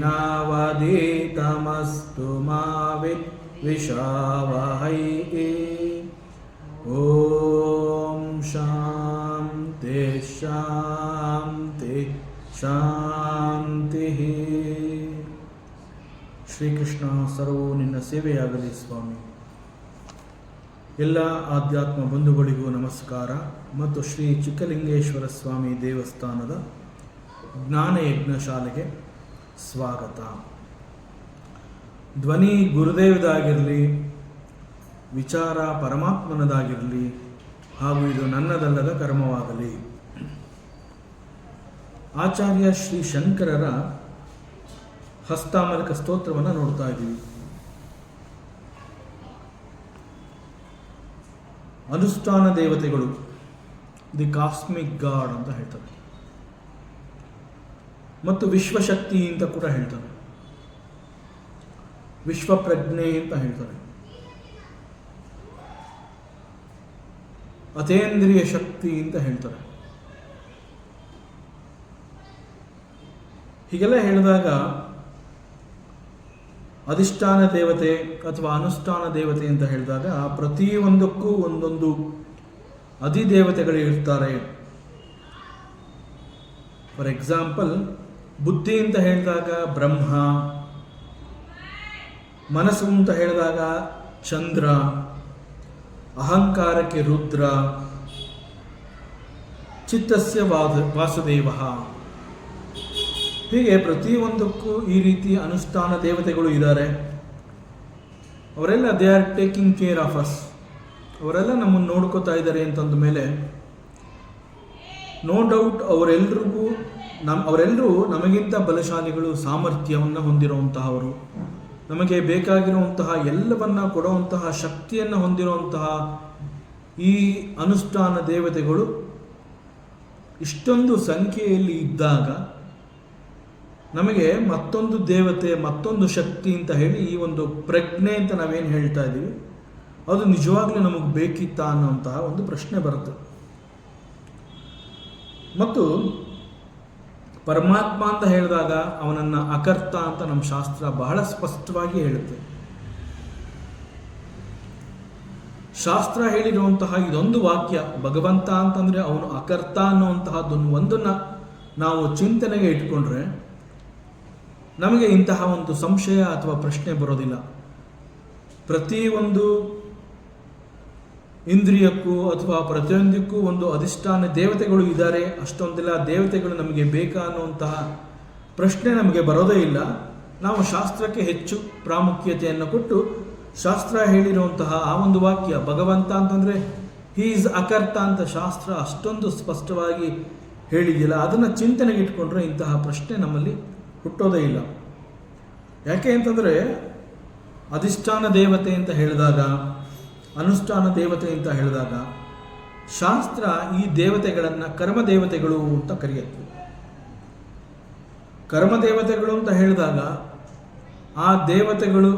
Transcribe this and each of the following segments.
नवनीतमस्तु मा विद्विषावहै। ओम शांति शांति ಶಾಂತಿ. ಶ್ರೀಕೃಷ್ಣ ಸರ್ವವು ನಿನ್ನ ಸೇವೆಯಾಗಲಿ ಸ್ವಾಮಿ. ಎಲ್ಲ ಆಧ್ಯಾತ್ಮ ಬಂಧುಗಳಿಗೂ ನಮಸ್ಕಾರ ಮತ್ತು ಶ್ರೀ ಚಿಕ್ಕಲಿಂಗೇಶ್ವರ ಸ್ವಾಮಿ ದೇವಸ್ಥಾನದ ಜ್ಞಾನಯಜ್ಞ ಶಾಲೆಗೆ ಸ್ವಾಗತ. ಧ್ವನಿ ಗುರುದೇವದಾಗಿರಲಿ, ವಿಚಾರ ಪರಮಾತ್ಮನದಾಗಿರಲಿ, ಹಾಗೂ ಇದು ನನ್ನದಲ್ಲದ ಕರ್ಮವಾಗಲಿ. ಆಚಾರ್ಯ ಶ್ರೀ ಶಂಕರರ ಹಸ್ತಾಮಲಕ ಸ್ತೋತ್ರವನ್ನು ನೋಡ್ತಾ ಇದ್ದೀವಿ. ಅನುಷ್ಠಾನ ದೇವತೆಗಳು, ದಿ ಕಾಸ್ಮಿಕ್ ಗಾಡ್ ಅಂತ ಹೇಳ್ತಾರೆ, ಮತ್ತು ವಿಶ್ವಶಕ್ತಿ ಅಂತ ಕೂಡ ಹೇಳ್ತಾರೆ, ವಿಶ್ವಪ್ರಜ್ಞೆ ಅಂತ ಹೇಳ್ತಾರೆ, ಅತೇಂದ್ರಿಯ ಶಕ್ತಿ ಅಂತ ಹೇಳ್ತಾರೆ. ಹೀಗೆಲ್ಲ ಹೇಳಿದಾಗ ಅಧಿಷ್ಠಾನ ದೇವತೆ ಅಥವಾ ಅನುಷ್ಠಾನ ದೇವತೆ ಅಂತ ಹೇಳಿದಾಗ ಪ್ರತಿಯೊಂದಕ್ಕೂ ಒಂದೊಂದು ಅಧಿದೇವತೆಗಳು ಇರ್ತಾರೆ. ಫಾರ್ ಎಕ್ಸಾಂಪಲ್, ಬುದ್ಧಿ ಅಂತ ಹೇಳಿದಾಗ ಬ್ರಹ್ಮ, ಮನಸ್ಸು ಅಂತ ಹೇಳಿದಾಗ ಚಂದ್ರ, ಅಹಂಕಾರಕ್ಕೆ ರುದ್ರ, ಚಿತ್ತಸ್ಯ ವಾಸುದೇವ. ಹೀಗೆ ಪ್ರತಿಯೊಂದಕ್ಕೂ ಈ ರೀತಿ ಅನುಷ್ಠಾನ ದೇವತೆಗಳು ಇದ್ದಾರೆ. ಅವರೆಲ್ಲ they are taking care of us. ಅವರೆಲ್ಲ ನಮ್ಮನ್ನು ನೋಡ್ಕೋತಾ ಇದ್ದಾರೆ ಅಂತಂದ ಮೇಲೆ ನೋ ಡೌಟ್ ಅವರೆಲ್ಲರೂ ನಮಗಿಂತ ಬಲಶಾಲಿಗಳು, ಸಾಮರ್ಥ್ಯವನ್ನು ಹೊಂದಿರುವಂತಹವರು, ನಮಗೆ ಬೇಕಾಗಿರುವಂತಹ ಎಲ್ಲವನ್ನ ಕೊಡುವಂತಹ ಶಕ್ತಿಯನ್ನು ಹೊಂದಿರುವಂತಹ ಈ ಅನುಷ್ಠಾನ ದೇವತೆಗಳು ಇಷ್ಟೊಂದು ಸಂಖ್ಯೆಯಲ್ಲಿ ಇದ್ದಾಗ ನಮಗೆ ಮತ್ತೊಂದು ದೇವತೆ, ಮತ್ತೊಂದು ಶಕ್ತಿ ಅಂತ ಹೇಳಿ ಈ ಒಂದು ಪ್ರಜ್ಞೆ ಅಂತ ನಾವೇನು ಹೇಳ್ತಾ ಇದ್ದೀವಿ, ಅದು ನಿಜವಾಗ್ಲೂ ನಮಗೆ ಬೇಕಿತ್ತಾ ಅನ್ನೋಂತಹ ಒಂದು ಪ್ರಶ್ನೆ ಬರುತ್ತೆ. ಮತ್ತು ಪರಮಾತ್ಮ ಅಂತ ಹೇಳಿದಾಗ ಅವನನ್ನು ಅಕರ್ತ ಅಂತ ನಮ್ಮ ಶಾಸ್ತ್ರ ಬಹಳ ಸ್ಪಷ್ಟವಾಗಿ ಹೇಳುತ್ತೆ. ಶಾಸ್ತ್ರ ಹೇಳಿರುವಂತಹ ಇದೊಂದು ವಾಕ್ಯ, ಭಗವಂತ ಅಂತಂದರೆ ಅವನು ಅಕರ್ತ ಅನ್ನುವಂತಹದ್ದನ್ನು ನಾವು ಚಿಂತನೆಗೆ ಇಟ್ಕೊಂಡ್ರೆ ನಮಗೆ ಇಂತಹ ಒಂದು ಸಂಶಯ ಅಥವಾ ಪ್ರಶ್ನೆ ಬರೋದಿಲ್ಲ. ಪ್ರತಿಯೊಂದು ಇಂದ್ರಿಯಕ್ಕೂ ಅಥವಾ ಪ್ರತಿಯೊಂದಕ್ಕೂ ಒಂದು ಅಧಿಷ್ಠಾನ ದೇವತೆಗಳು ಇದ್ದಾರೆ. ಅಷ್ಟೊಂದೆಲ್ಲ ದೇವತೆಗಳು ನಮಗೆ ಬೇಕಾ ಅನ್ನುವಂತಹ ಪ್ರಶ್ನೆ ನಮಗೆ ಬರೋದೇ ಇಲ್ಲ. ನಾವು ಶಾಸ್ತ್ರಕ್ಕೆ ಹೆಚ್ಚು ಪ್ರಾಮುಖ್ಯತೆಯನ್ನು ಕೊಟ್ಟು ಶಾಸ್ತ್ರ ಹೇಳಿರುವಂತಹ ಆ ಒಂದು ವಾಕ್ಯ, ಭಗವಂತ ಅಂತಂದರೆ ಹೀ ಈಸ್ ಅಕರ್ತ ಅಂತ ಶಾಸ್ತ್ರ ಅಷ್ಟೊಂದು ಸ್ಪಷ್ಟವಾಗಿ ಹೇಳಿದಿಲ್ಲ. ಅದನ್ನು ಚಿಂತನೆಗೆ ಇಟ್ಕೊಂಡ್ರೆ ಇಂತಹ ಪ್ರಶ್ನೆ ನಮ್ಮಲ್ಲಿ ಹುಟ್ಟೋದೇ ಇಲ್ಲ. ಯಾಕೆ ಅಂತಂದರೆ ಅಧಿಷ್ಠಾನ ದೇವತೆ ಅಂತ ಹೇಳಿದಾಗ, ಅನುಷ್ಠಾನ ದೇವತೆ ಅಂತ ಹೇಳಿದಾಗ ಶಾಸ್ತ್ರ ಈ ದೇವತೆಗಳನ್ನು ಕರ್ಮದೇವತೆಗಳು ಅಂತ ಕರೆಯುತ್ತೆ. ಕರ್ಮದೇವತೆಗಳು ಅಂತ ಹೇಳಿದಾಗ ಆ ದೇವತೆಗಳು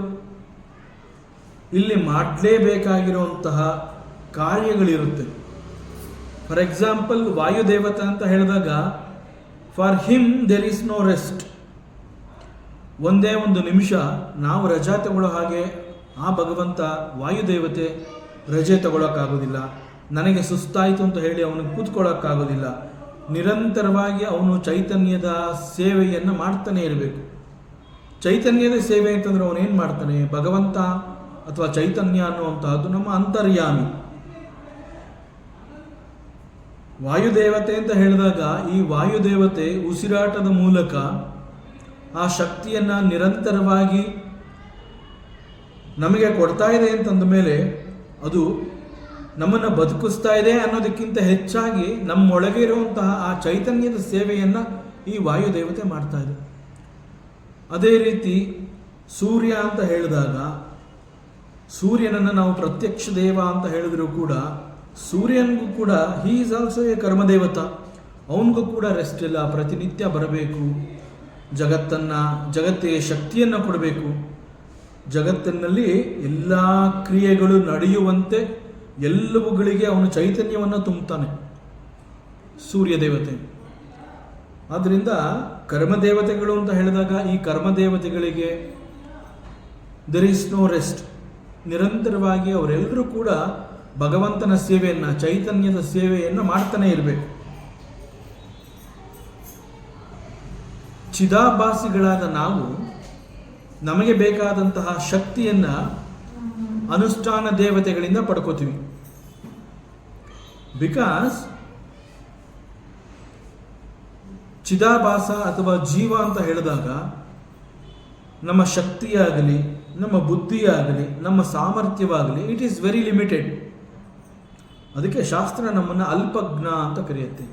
ಇಲ್ಲಿ ಮಾಡಲೇಬೇಕಾಗಿರುವಂತಹ ಕಾರ್ಯಗಳಿರುತ್ತೆ. ಫಾರ್ ಎಕ್ಸಾಂಪಲ್, ವಾಯುದೇವತೆ ಅಂತ ಹೇಳಿದಾಗ for him there is no rest. ಒಂದೇ ಒಂದು ನಿಮಿಷ ನಾವು ರಜಾ ತಗೊಳ್ಳೋ ಹಾಗೆ ಆ ಭಗವಂತ ವಾಯುದೇವತೆ ರಜೆ ತಗೊಳ್ಳೋಕ್ಕಾಗೋದಿಲ್ಲ. ನನಗೆ ಸುಸ್ತಾಯಿತು ಅಂತ ಹೇಳಿ ಅವನಿಗೆ ಕೂತ್ಕೊಳ್ಳೋಕ್ಕಾಗೋದಿಲ್ಲ. ನಿರಂತರವಾಗಿ ಅವನು ಚೈತನ್ಯದ ಸೇವೆಯನ್ನು ಮಾಡ್ತಾನೆ ಇರಬೇಕು. ಚೈತನ್ಯದ ಸೇವೆ ಅಂತಂದ್ರೆ ಅವನೇನು ಮಾಡ್ತಾನೆ? ಭಗವಂತ ಅಥವಾ ಚೈತನ್ಯ ಅನ್ನುವಂತಹದ್ದು ನಮ್ಮ ಅಂತರ್ಯಾಮಿ. ವಾಯುದೇವತೆ ಅಂತ ಹೇಳಿದಾಗ ಈ ವಾಯುದೇವತೆ ಉಸಿರಾಟದ ಮೂಲಕ ಆ ಶಕ್ತಿಯನ್ನು ನಿರಂತರವಾಗಿ ನಮಗೆ ಕೊಡ್ತಾ ಇದೆ ಅಂತಂದ ಮೇಲೆ ಅದು ನಮ್ಮನ್ನು ಬದುಕಿಸ್ತಾ ಇದೆ ಅನ್ನೋದಕ್ಕಿಂತ ಹೆಚ್ಚಾಗಿ ನಮ್ಮೊಳಗೆ ಇರುವಂತಹ ಆ ಚೈತನ್ಯದ ಸೇವೆಯನ್ನು ಈ ವಾಯುದೇವತೆ ಮಾಡ್ತಾ ಇದೆ. ಅದೇ ರೀತಿ ಸೂರ್ಯ ಅಂತ ಹೇಳಿದಾಗ ಸೂರ್ಯನನ್ನು ನಾವು ಪ್ರತ್ಯಕ್ಷ ದೇವ ಅಂತ ಹೇಳಿದ್ರು ಕೂಡ ಸೂರ್ಯನಿಗೂ ಕೂಡ ಹೀ ಈಸ್ ಆಲ್ಸೋ ಎ ಕರ್ಮದೇವತ. ಅವನಿಗೂ ಕೂಡ ರೆಸ್ಟ್ ಇಲ್ಲ, ಪ್ರತಿನಿತ್ಯ ಬರಬೇಕು, ಜಗತ್ತಿಗೆ ಶಕ್ತಿಯನ್ನು ಕೊಡಬೇಕು, ಜಗತ್ತಿನಲ್ಲಿ ಎಲ್ಲ ಕ್ರಿಯೆಗಳು ನಡೆಯುವಂತೆ ಎಲ್ಲವುಗಳಿಗೆ ಅವನು ಚೈತನ್ಯವನ್ನು ತುಂಬುತ್ತಾನೆ ಸೂರ್ಯ ದೇವತೆ. ಆದ್ದರಿಂದ ಕರ್ಮದೇವತೆಗಳು ಅಂತ ಹೇಳಿದಾಗ ಈ ಕರ್ಮದೇವತೆಗಳಿಗೆ ದೆರ್ ಈಸ್ ನೋ ರೆಸ್ಟ್. ನಿರಂತರವಾಗಿ ಅವರೆಲ್ಲರೂ ಕೂಡ ಭಗವಂತನ ಸೇವೆಯನ್ನು, ಚೈತನ್ಯದ ಸೇವೆಯನ್ನು ಮಾಡ್ತಾನೆ ಇರಬೇಕು. ಚಿದಾಭಾಸಿಗಳಾದ ನಾವು ನಮಗೆ ಬೇಕಾದಂತಹ ಶಕ್ತಿಯನ್ನು ಅನುಷ್ಠಾನ ದೇವತೆಗಳಿಂದ ಪಡ್ಕೋತೀವಿ. ಬಿಕಾಸ್ ಚಿದಾಭಾಸ ಅಥವಾ ಜೀವ ಅಂತ ಹೇಳಿದಾಗ ನಮ್ಮ ಶಕ್ತಿಯಾಗಲಿ, ನಮ್ಮ ಬುದ್ಧಿಯಾಗಲಿ, ನಮ್ಮ ಸಾಮರ್ಥ್ಯವಾಗಲಿ, ಇಟ್ ಈಸ್ ವೆರಿ ಲಿಮಿಟೆಡ್. ಅದಕ್ಕೆ ಶಾಸ್ತ್ರ ನಮ್ಮನ್ನು ಅಲ್ಪಜ್ಞ ಅಂತ ಕರೆಯುತ್ತೆ.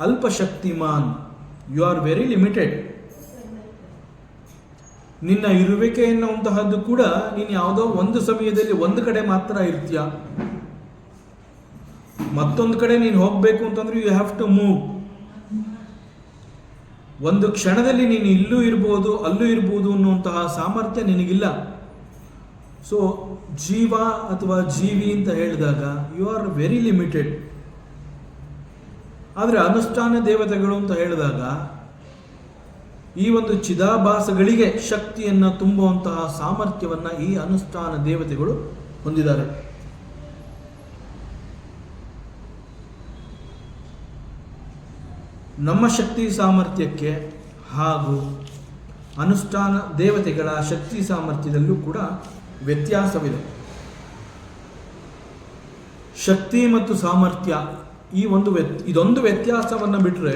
ಅಲ್ಪಶಕ್ತಿಮಾನ್, ಯು ಆರ್ ವೆರಿ ಲಿಮಿಟೆಡ್. ನಿನ್ನ ಇರುವಿಕೆ ಎನ್ನುವಂತಹದ್ದು ಕೂಡ ನೀನು ಯಾವುದೋ ಒಂದು ಸಮಯದಲ್ಲಿ ಒಂದು ಕಡೆ ಮಾತ್ರ ಇರ್ತೀಯ. ಮತ್ತೊಂದು ಕಡೆ ನೀನು ಹೋಗಬೇಕು ಅಂತಂದ್ರೆ ಯು ಹ್ಯಾವ್ ಟು ಮೂವ್. ಒಂದು ಕ್ಷಣದಲ್ಲಿ ನೀನು ಇಲ್ಲೂ ಇರ್ಬೋದು ಅಲ್ಲೂ ಇರ್ಬೋದು ಅನ್ನುವಂತಹ ಸಾಮರ್ಥ್ಯ ನಿನಗಿಲ್ಲ. ಸೊ ಜೀವ ಅಥವಾ ಜೀವಿ ಅಂತ ಹೇಳಿದಾಗ ಯು ಆರ್ ವೆರಿ ಲಿಮಿಟೆಡ್. ಆದರೆ ಅನುಷ್ಠಾನ ದೇವತೆಗಳು ಅಂತ ಹೇಳಿದಾಗ ಈ ಒಂದು ಚಿದಾಭಾಸಗಳಿಗೆ ಶಕ್ತಿಯನ್ನು ತುಂಬುವಂತಹ ಸಾಮರ್ಥ್ಯವನ್ನು ಈ ಅನುಷ್ಠಾನ ದೇವತೆಗಳು ಹೊಂದಿದ್ದಾರೆ. ನಮ್ಮ ಶಕ್ತಿ ಸಾಮರ್ಥ್ಯಕ್ಕೆ ಹಾಗೂ ಅನುಷ್ಠಾನ ದೇವತೆಗಳ ಶಕ್ತಿ ಸಾಮರ್ಥ್ಯದಲ್ಲೂ ಕೂಡ ವ್ಯತ್ಯಾಸವಿದೆ. ಶಕ್ತಿ ಮತ್ತು ಸಾಮರ್ಥ್ಯ ಇದೊಂದು ವ್ಯತ್ಯಾಸವನ್ನು ಬಿಟ್ಟರೆ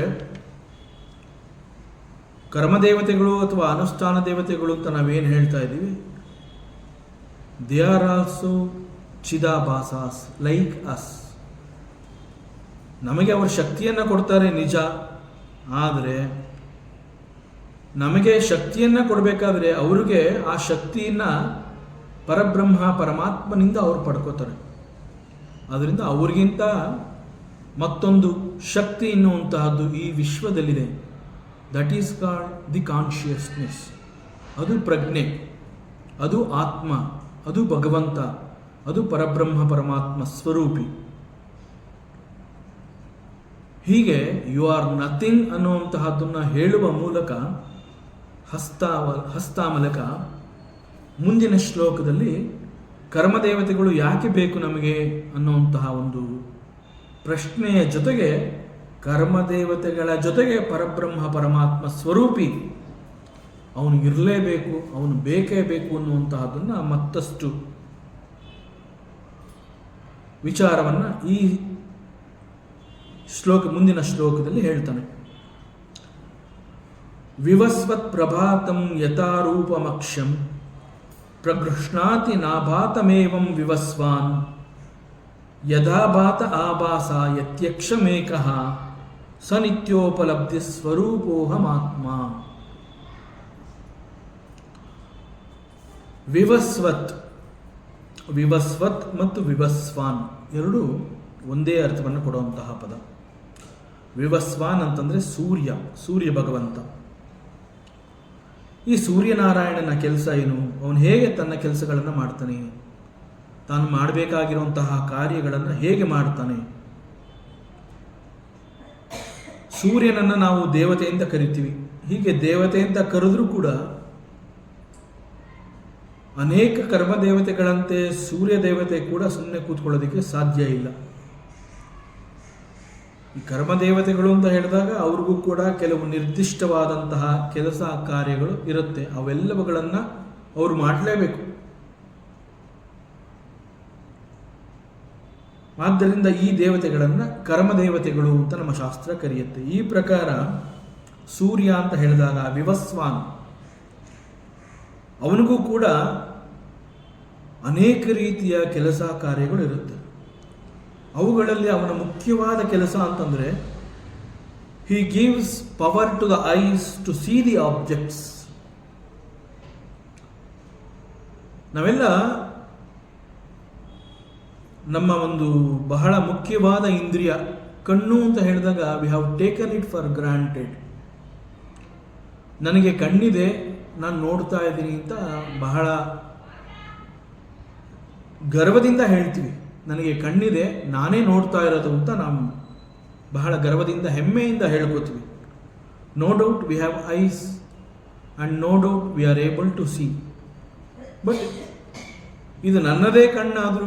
ಕರ್ಮದೇವತೆಗಳು ಅಥವಾ ಅನುಷ್ಠಾನ ದೇವತೆಗಳು ಅಂತ ನಾವೇನು ಹೇಳ್ತಾ ಇದ್ದೀವಿ, ದೇ ಆರ್ ಆಲ್ಸೋ ಚಿದಾಭಾಸಾಸ್ ಲೈಕ್ ಅಸ್. ನಮಗೆ ಅವರು ಶಕ್ತಿಯನ್ನು ಕೊಡ್ತಾರೆ ನಿಜ, ಆದರೆ ನಮಗೆ ಶಕ್ತಿಯನ್ನು ಕೊಡಬೇಕಾದ್ರೆ ಅವ್ರಿಗೆ ಆ ಶಕ್ತಿಯನ್ನು ಪರಬ್ರಹ್ಮ ಪರಮಾತ್ಮನಿಂದ ಅವ್ರು ಪಡ್ಕೋತಾರೆ. ಅದರಿಂದ ಅವ್ರಿಗಿಂತ ಮತ್ತೊಂದು ಶಕ್ತಿ ಎನ್ನುವಂತಹದ್ದು ಈ ವಿಶ್ವದಲ್ಲಿದೆ. That is called the consciousness. ಅದು ಪ್ರಜ್ಞೆ, ಅದು ಆತ್ಮ, ಅದು ಭಗವಂತ, ಅದು ಪರಬ್ರಹ್ಮ ಪರಮಾತ್ಮ ಸ್ವರೂಪಿ. ಹೀಗೆ ಯು ಆರ್ ನಥಿಂಗ್ ಅನ್ನುವಂತಹದ್ದನ್ನು ಹೇಳುವ ಮೂಲಕ ಹಸ್ತಾಮಲಕ ಮುಂದಿನ ಶ್ಲೋಕದಲ್ಲಿ ಕರ್ಮದೇವತೆಗಳು ಯಾಕೆ ಬೇಕು ನಮಗೆ ಅನ್ನುವಂತಹ ಒಂದು ಪ್ರಶ್ನೆಯ ಜೊತೆಗೆ ಕರ್ಮದೇವತೆಗಳ ಜೊತೆಗೆ ಪರಬ್ರಹ್ಮ ಪರಮಾತ್ಮ ಸ್ವರೂಪಿ ಅವನು ಇರಲೇಬೇಕು, ಅವನು ಬೇಕೇ ಬೇಕು ಅನ್ನುವಂತಹದ್ದನ್ನು ಮತ್ತಷ್ಟು ವಿಚಾರವನ್ನು ಈ ಮುಂದಿನ ಶ್ಲೋಕದಲ್ಲಿ ಹೇಳ್ತಾನೆ. ವಿವಸ್ವತ್ ಪ್ರಭಾತಂ ಯಥಾರೂಪಮಕ್ಷಂ ಪ್ರಗೃಹ್ಣಾತಿ ನಾಭಾತಮೇವಂ ವಿವಸ್ವಾನ್ ಯಥಾಭಾತ ಆಭಾಸ ಯತ್ಯಕ್ಷಮೇಕಃ ಸ ನಿತ್ಯೋಪಲಬ್ಧಿ ಸ್ವರೂಪೋಹಮಾತ್ಮ. ವಿವಸ್ವತ್ ಮತ್ತು ವಿವಸ್ವಾನ್ ಎರಡೂ ಒಂದೇ ಅರ್ಥವನ್ನು ಕೊಡುವಂತಹ ಪದ. ವಿವಸ್ವಾನ್ ಅಂತಂದರೆ ಸೂರ್ಯ ಭಗವಂತ. ಈ ಸೂರ್ಯನಾರಾಯಣನ ಕೆಲಸ ಏನು? ಅವನು ಹೇಗೆ ತನ್ನ ಕೆಲಸಗಳನ್ನು ಮಾಡ್ತಾನೆ? ತಾನು ಮಾಡಬೇಕಾಗಿರುವಂತಹ ಕಾರ್ಯಗಳನ್ನು ಹೇಗೆ ಮಾಡ್ತಾನೆ? ಸೂರ್ಯನನ್ನು ನಾವು ದೇವತೆ ಅಂತ ಕರಿತೀವಿ. ಹೀಗೆ ದೇವತೆ ಅಂತ ಕರೆದ್ರೂ ಕೂಡ ಅನೇಕ ಕರ್ಮದೇವತೆಗಳಂತೆ ಸೂರ್ಯ ದೇವತೆ ಕೂಡ ಸುಮ್ಮನೆ ಕೂತ್ಕೊಳ್ಳೋದಕ್ಕೆ ಸಾಧ್ಯ ಇಲ್ಲ. ಈ ಕರ್ಮದೇವತೆಗಳು ಅಂತ ಹೇಳಿದಾಗ ಅವ್ರಿಗೂ ಕೂಡ ಕೆಲವು ನಿರ್ದಿಷ್ಟವಾದಂತಹ ಕೆಲಸ ಕಾರ್ಯಗಳು ಇರುತ್ತೆ. ಅವೆಲ್ಲವುಗಳನ್ನು ಅವರು ಮಾಡಲೇಬೇಕು. ಆದ್ದರಿಂದ ಈ ದೇವತೆಗಳನ್ನು ಕರ್ಮದೇವತೆಗಳು ಅಂತ ನಮ್ಮ ಶಾಸ್ತ್ರ ಕರೆಯುತ್ತೆ. ಈ ಪ್ರಕಾರ ಸೂರ್ಯ ಅಂತ ಹೇಳಿದಾಗ ವಿವಸ್ವಾನ್, ಅವನಿಗೂ ಕೂಡ ಅನೇಕ ರೀತಿಯ ಕೆಲಸ ಕಾರ್ಯಗಳು ಇರುತ್ತೆ. ಅವುಗಳಲ್ಲಿ ಅವನ ಮುಖ್ಯವಾದ ಕೆಲಸ ಅಂತಂದರೆ he gives power to the eyes to see the objects. ನಾವೆಲ್ಲ ನಮ್ಮ ಒಂದು ಬಹಳ ಮುಖ್ಯವಾದ ಇಂದ್ರಿಯ ಕಣ್ಣು ಅಂತ ಹೇಳಿದಾಗ we have taken it for granted. ನನಗೆ ಕಣ್ಣಿದೆ, ನಾನು ನೋಡ್ತಾ ಇದ್ದೀನಿ ಅಂತ ಬಹಳ ಗರ್ವದಿಂದ ಹೇಳ್ತೀವಿ. ನನಗೆ ಕಣ್ಣಿದೆ, ನಾನೇ ನೋಡ್ತಾ ಇರೋದು ಅಂತ ನಾವು ಬಹಳ ಗರ್ವದಿಂದ ಹೆಮ್ಮೆಯಿಂದ ಹೇಳ್ಕೋತೀವಿ. No doubt we have eyes and no doubt we are able to see. But ಇದು ನನ್ನದೇ ಕಣ್ಣಾದ್ರೂ,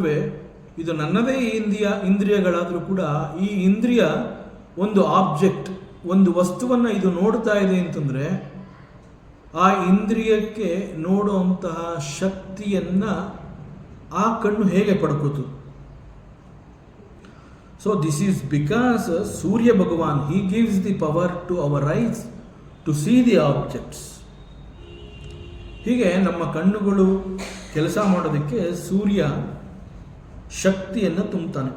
ಇದು ನನ್ನದೇ ಇಂದ್ರಿಯಗಳಾದರೂ ಕೂಡ ಈ ಇಂದ್ರಿಯ ಒಂದು ಆಬ್ಜೆಕ್ಟ್, ಒಂದು ವಸ್ತುವನ್ನು ಇದು ನೋಡ್ತಾ ಇದೆ ಅಂತಂದರೆ ಆ ಇಂದ್ರಿಯಕ್ಕೆ ನೋಡುವಂತಹ ಶಕ್ತಿಯನ್ನು ಆ ಕಣ್ಣು ಹೇಗೆ ಪಡ್ಕೋತು? So this is because Surya Bhagwan he gives the power to our eyes to see the objects. ಹೀಗೆ ನಮ್ಮ ಕಣ್ಣುಗಳು ಕೆಲಸ ಮಾಡೋದಕ್ಕೆ ಸೂರ್ಯ ಶಕ್ತಿಯನ್ನು ತುಂಬುತ್ತಾನೆ.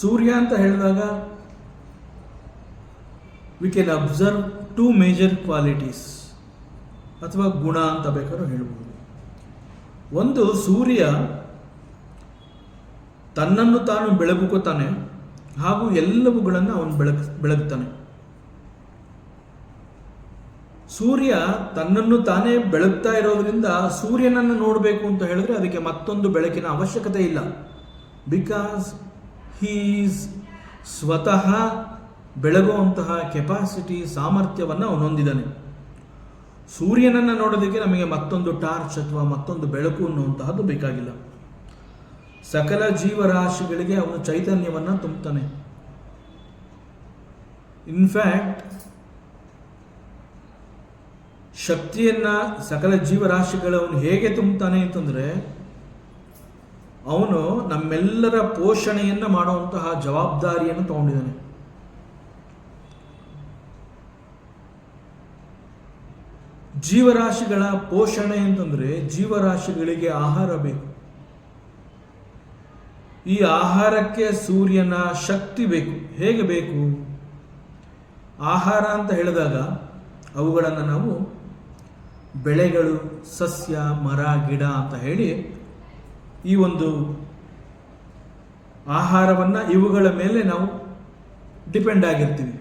ಸೂರ್ಯ ಅಂತ ಹೇಳಿದಾಗ we can observe 2 major qualities ಅಥವಾ ಗುಣ ಅಂತ ಬೇಕಾದ್ರೂ ಹೇಳ್ಬೋದು. ಒಂದು, ಸೂರ್ಯ ತನ್ನನ್ನು ತಾನು ಬೆಳಗುತ್ತಾನೆ ಹಾಗೂ ಎಲ್ಲವುಗಳನ್ನು ಅವನು ಬೆಳಗ್ತಾನೆ. ಸೂರ್ಯ ತನ್ನನ್ನು ತಾನೇ ಬೆಳಗ್ತಾ ಇರೋದ್ರಿಂದ ಸೂರ್ಯನನ್ನು ನೋಡಬೇಕು ಅಂತ ಹೇಳಿದ್ರೆ ಅದಕ್ಕೆ ಮತ್ತೊಂದು ಬೆಳಕಿನ ಅವಶ್ಯಕತೆ ಇಲ್ಲ. ಬಿಕಾಸ್ ಹೀ ಈಸ್ ಸ್ವತಃ ಬೆಳಗುವಂತಹ ಕೆಪಾಸಿಟಿ, ಸಾಮರ್ಥ್ಯವನ್ನು ಅವನು ಹೊಂದಿದ್ದಾನೆ. ಸೂರ್ಯನನ್ನು ನೋಡೋದಕ್ಕೆ ನಮಗೆ ಮತ್ತೊಂದು ಟಾರ್ಚ್ ಅಥವಾ ಮತ್ತೊಂದು ಬೆಳಕು ಅನ್ನುವಂತಹದ್ದು ಬೇಕಾಗಿಲ್ಲ. ಸಕಲ ಜೀವರಾಶಿಗಳಿಗೆ ಅವನು ಚೈತನ್ಯವನ್ನು ತುಂಬುತ್ತಾನೆ. ಇನ್ಫ್ಯಾಕ್ಟ್ ಶಕ್ತಿಯನ್ನ ಸಕಲ ಜೀವರಾಶಿಗಳವನು ಹೇಗೆ ತುಂಬುತ್ತಾನೆ ಅಂತಂದ್ರೆ, ಅವನು ನಮ್ಮೆಲ್ಲರ ಪೋಷಣೆಯನ್ನು ಮಾಡುವಂತಹ ಜವಾಬ್ದಾರಿಯನ್ನು ತಗೊಂಡಿದ್ದಾನೆ. ಜೀವರಾಶಿಗಳ ಪೋಷಣೆ ಅಂತಂದ್ರೆ ಜೀವರಾಶಿಗಳಿಗೆ ಆಹಾರ ಬೇಕು. ಈ ಆಹಾರಕ್ಕೆ ಸೂರ್ಯನ ಶಕ್ತಿ ಬೇಕು. ಹೇಗೆ ಬೇಕು? ಆಹಾರ ಅಂತ ಹೇಳಿದಾಗ ಅವುಗಳನ್ನು ನಾವು ಬೆಳೆಗಳು, ಸಸ್ಯ, ಮರ, ಗಿಡ ಅಂತ ಹೇಳಿ ಈ ಒಂದು ಆಹಾರವನ್ನು ಇವುಗಳ ಮೇಲೆ ನಾವು ಡಿಪೆಂಡ್ ಆಗಿರ್ತೀವಿ.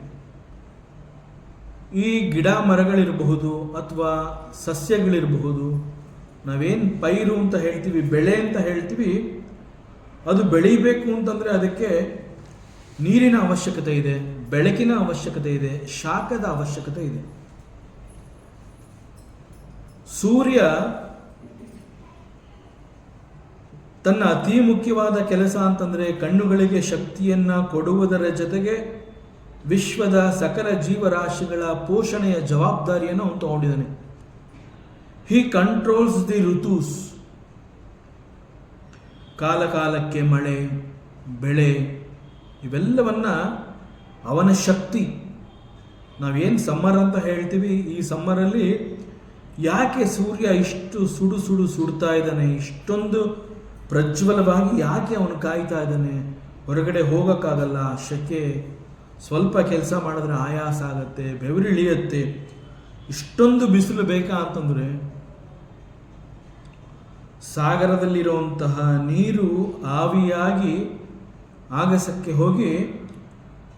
ಈ ಗಿಡ ಮರಗಳಿರಬಹುದು ಅಥವಾ ಸಸ್ಯಗಳಿರಬಹುದು, ನಾವೇನು ಪೈರು ಅಂತ ಹೇಳ್ತೀವಿ, ಬೆಳೆ ಅಂತ ಹೇಳ್ತೀವಿ, ಅದು ಬೆಳೀಬೇಕು ಅಂತಂದರೆ ಅದಕ್ಕೆ ನೀರಿನ ಅವಶ್ಯಕತೆ ಇದೆ, ಬೆಳಕಿನ ಅವಶ್ಯಕತೆ ಇದೆ, ಶಾಖದ ಅವಶ್ಯಕತೆ ಇದೆ. ಸೂರ್ಯ ತನ್ನ ಅತಿ ಮುಖ್ಯವಾದ ಕೆಲಸ ಅಂತಂದರೆ ಕಣ್ಣುಗಳಿಗೆ ಶಕ್ತಿಯನ್ನು ಕೊಡುವುದರ ಜೊತೆಗೆ ವಿಶ್ವದ ಸಕಲ ಜೀವರಾಶಿಗಳ ಪೋಷಣೆಯ ಜವಾಬ್ದಾರಿಯನ್ನು ಅವನು ತಗೊಂಡಿದ್ದಾನೆ. ಹಿ ಕಂಟ್ರೋಲ್ಸ್ ದಿ ಋತುಸ್. ಕಾಲ ಕಾಲಕ್ಕೆ ಮಳೆ, ಬೆಳೆ ಇವೆಲ್ಲವನ್ನ ಅವನ ಶಕ್ತಿ. ನಾವೇನು ಸಮ್ಮರ್ ಅಂತ ಹೇಳ್ತೀವಿ, ಈ ಸಮ್ಮರಲ್ಲಿ ಯಾಕೆ ಸೂರ್ಯ ಇಷ್ಟು ಸುಡು ಸುಡು ಸುಡ್ತಾ ಇದ್ದಾನೆ, ಇಷ್ಟೊಂದು ಪ್ರಜ್ವಲವಾಗಿ ಯಾಕೆ ಅವನು ಕಾಯ್ತಾ ಇದ್ದಾನೆ? ಹೊರಗಡೆ ಹೋಗೋಕ್ಕಾಗಲ್ಲ, ಶೆಕೆ, ಸ್ವಲ್ಪ ಕೆಲಸ ಮಾಡಿದ್ರೆ ಆಯಾಸ ಆಗತ್ತೆ, ಬೆವರಿಳಿಯತ್ತೆ. ಇಷ್ಟೊಂದು ಬಿಸಿಲು ಬೇಕಾ ಅಂತಂದರೆ ಸಾಗರದಲ್ಲಿರುವಂತಹ ನೀರು ಆವಿಯಾಗಿ ಆಗಸಕ್ಕೆ ಹೋಗಿ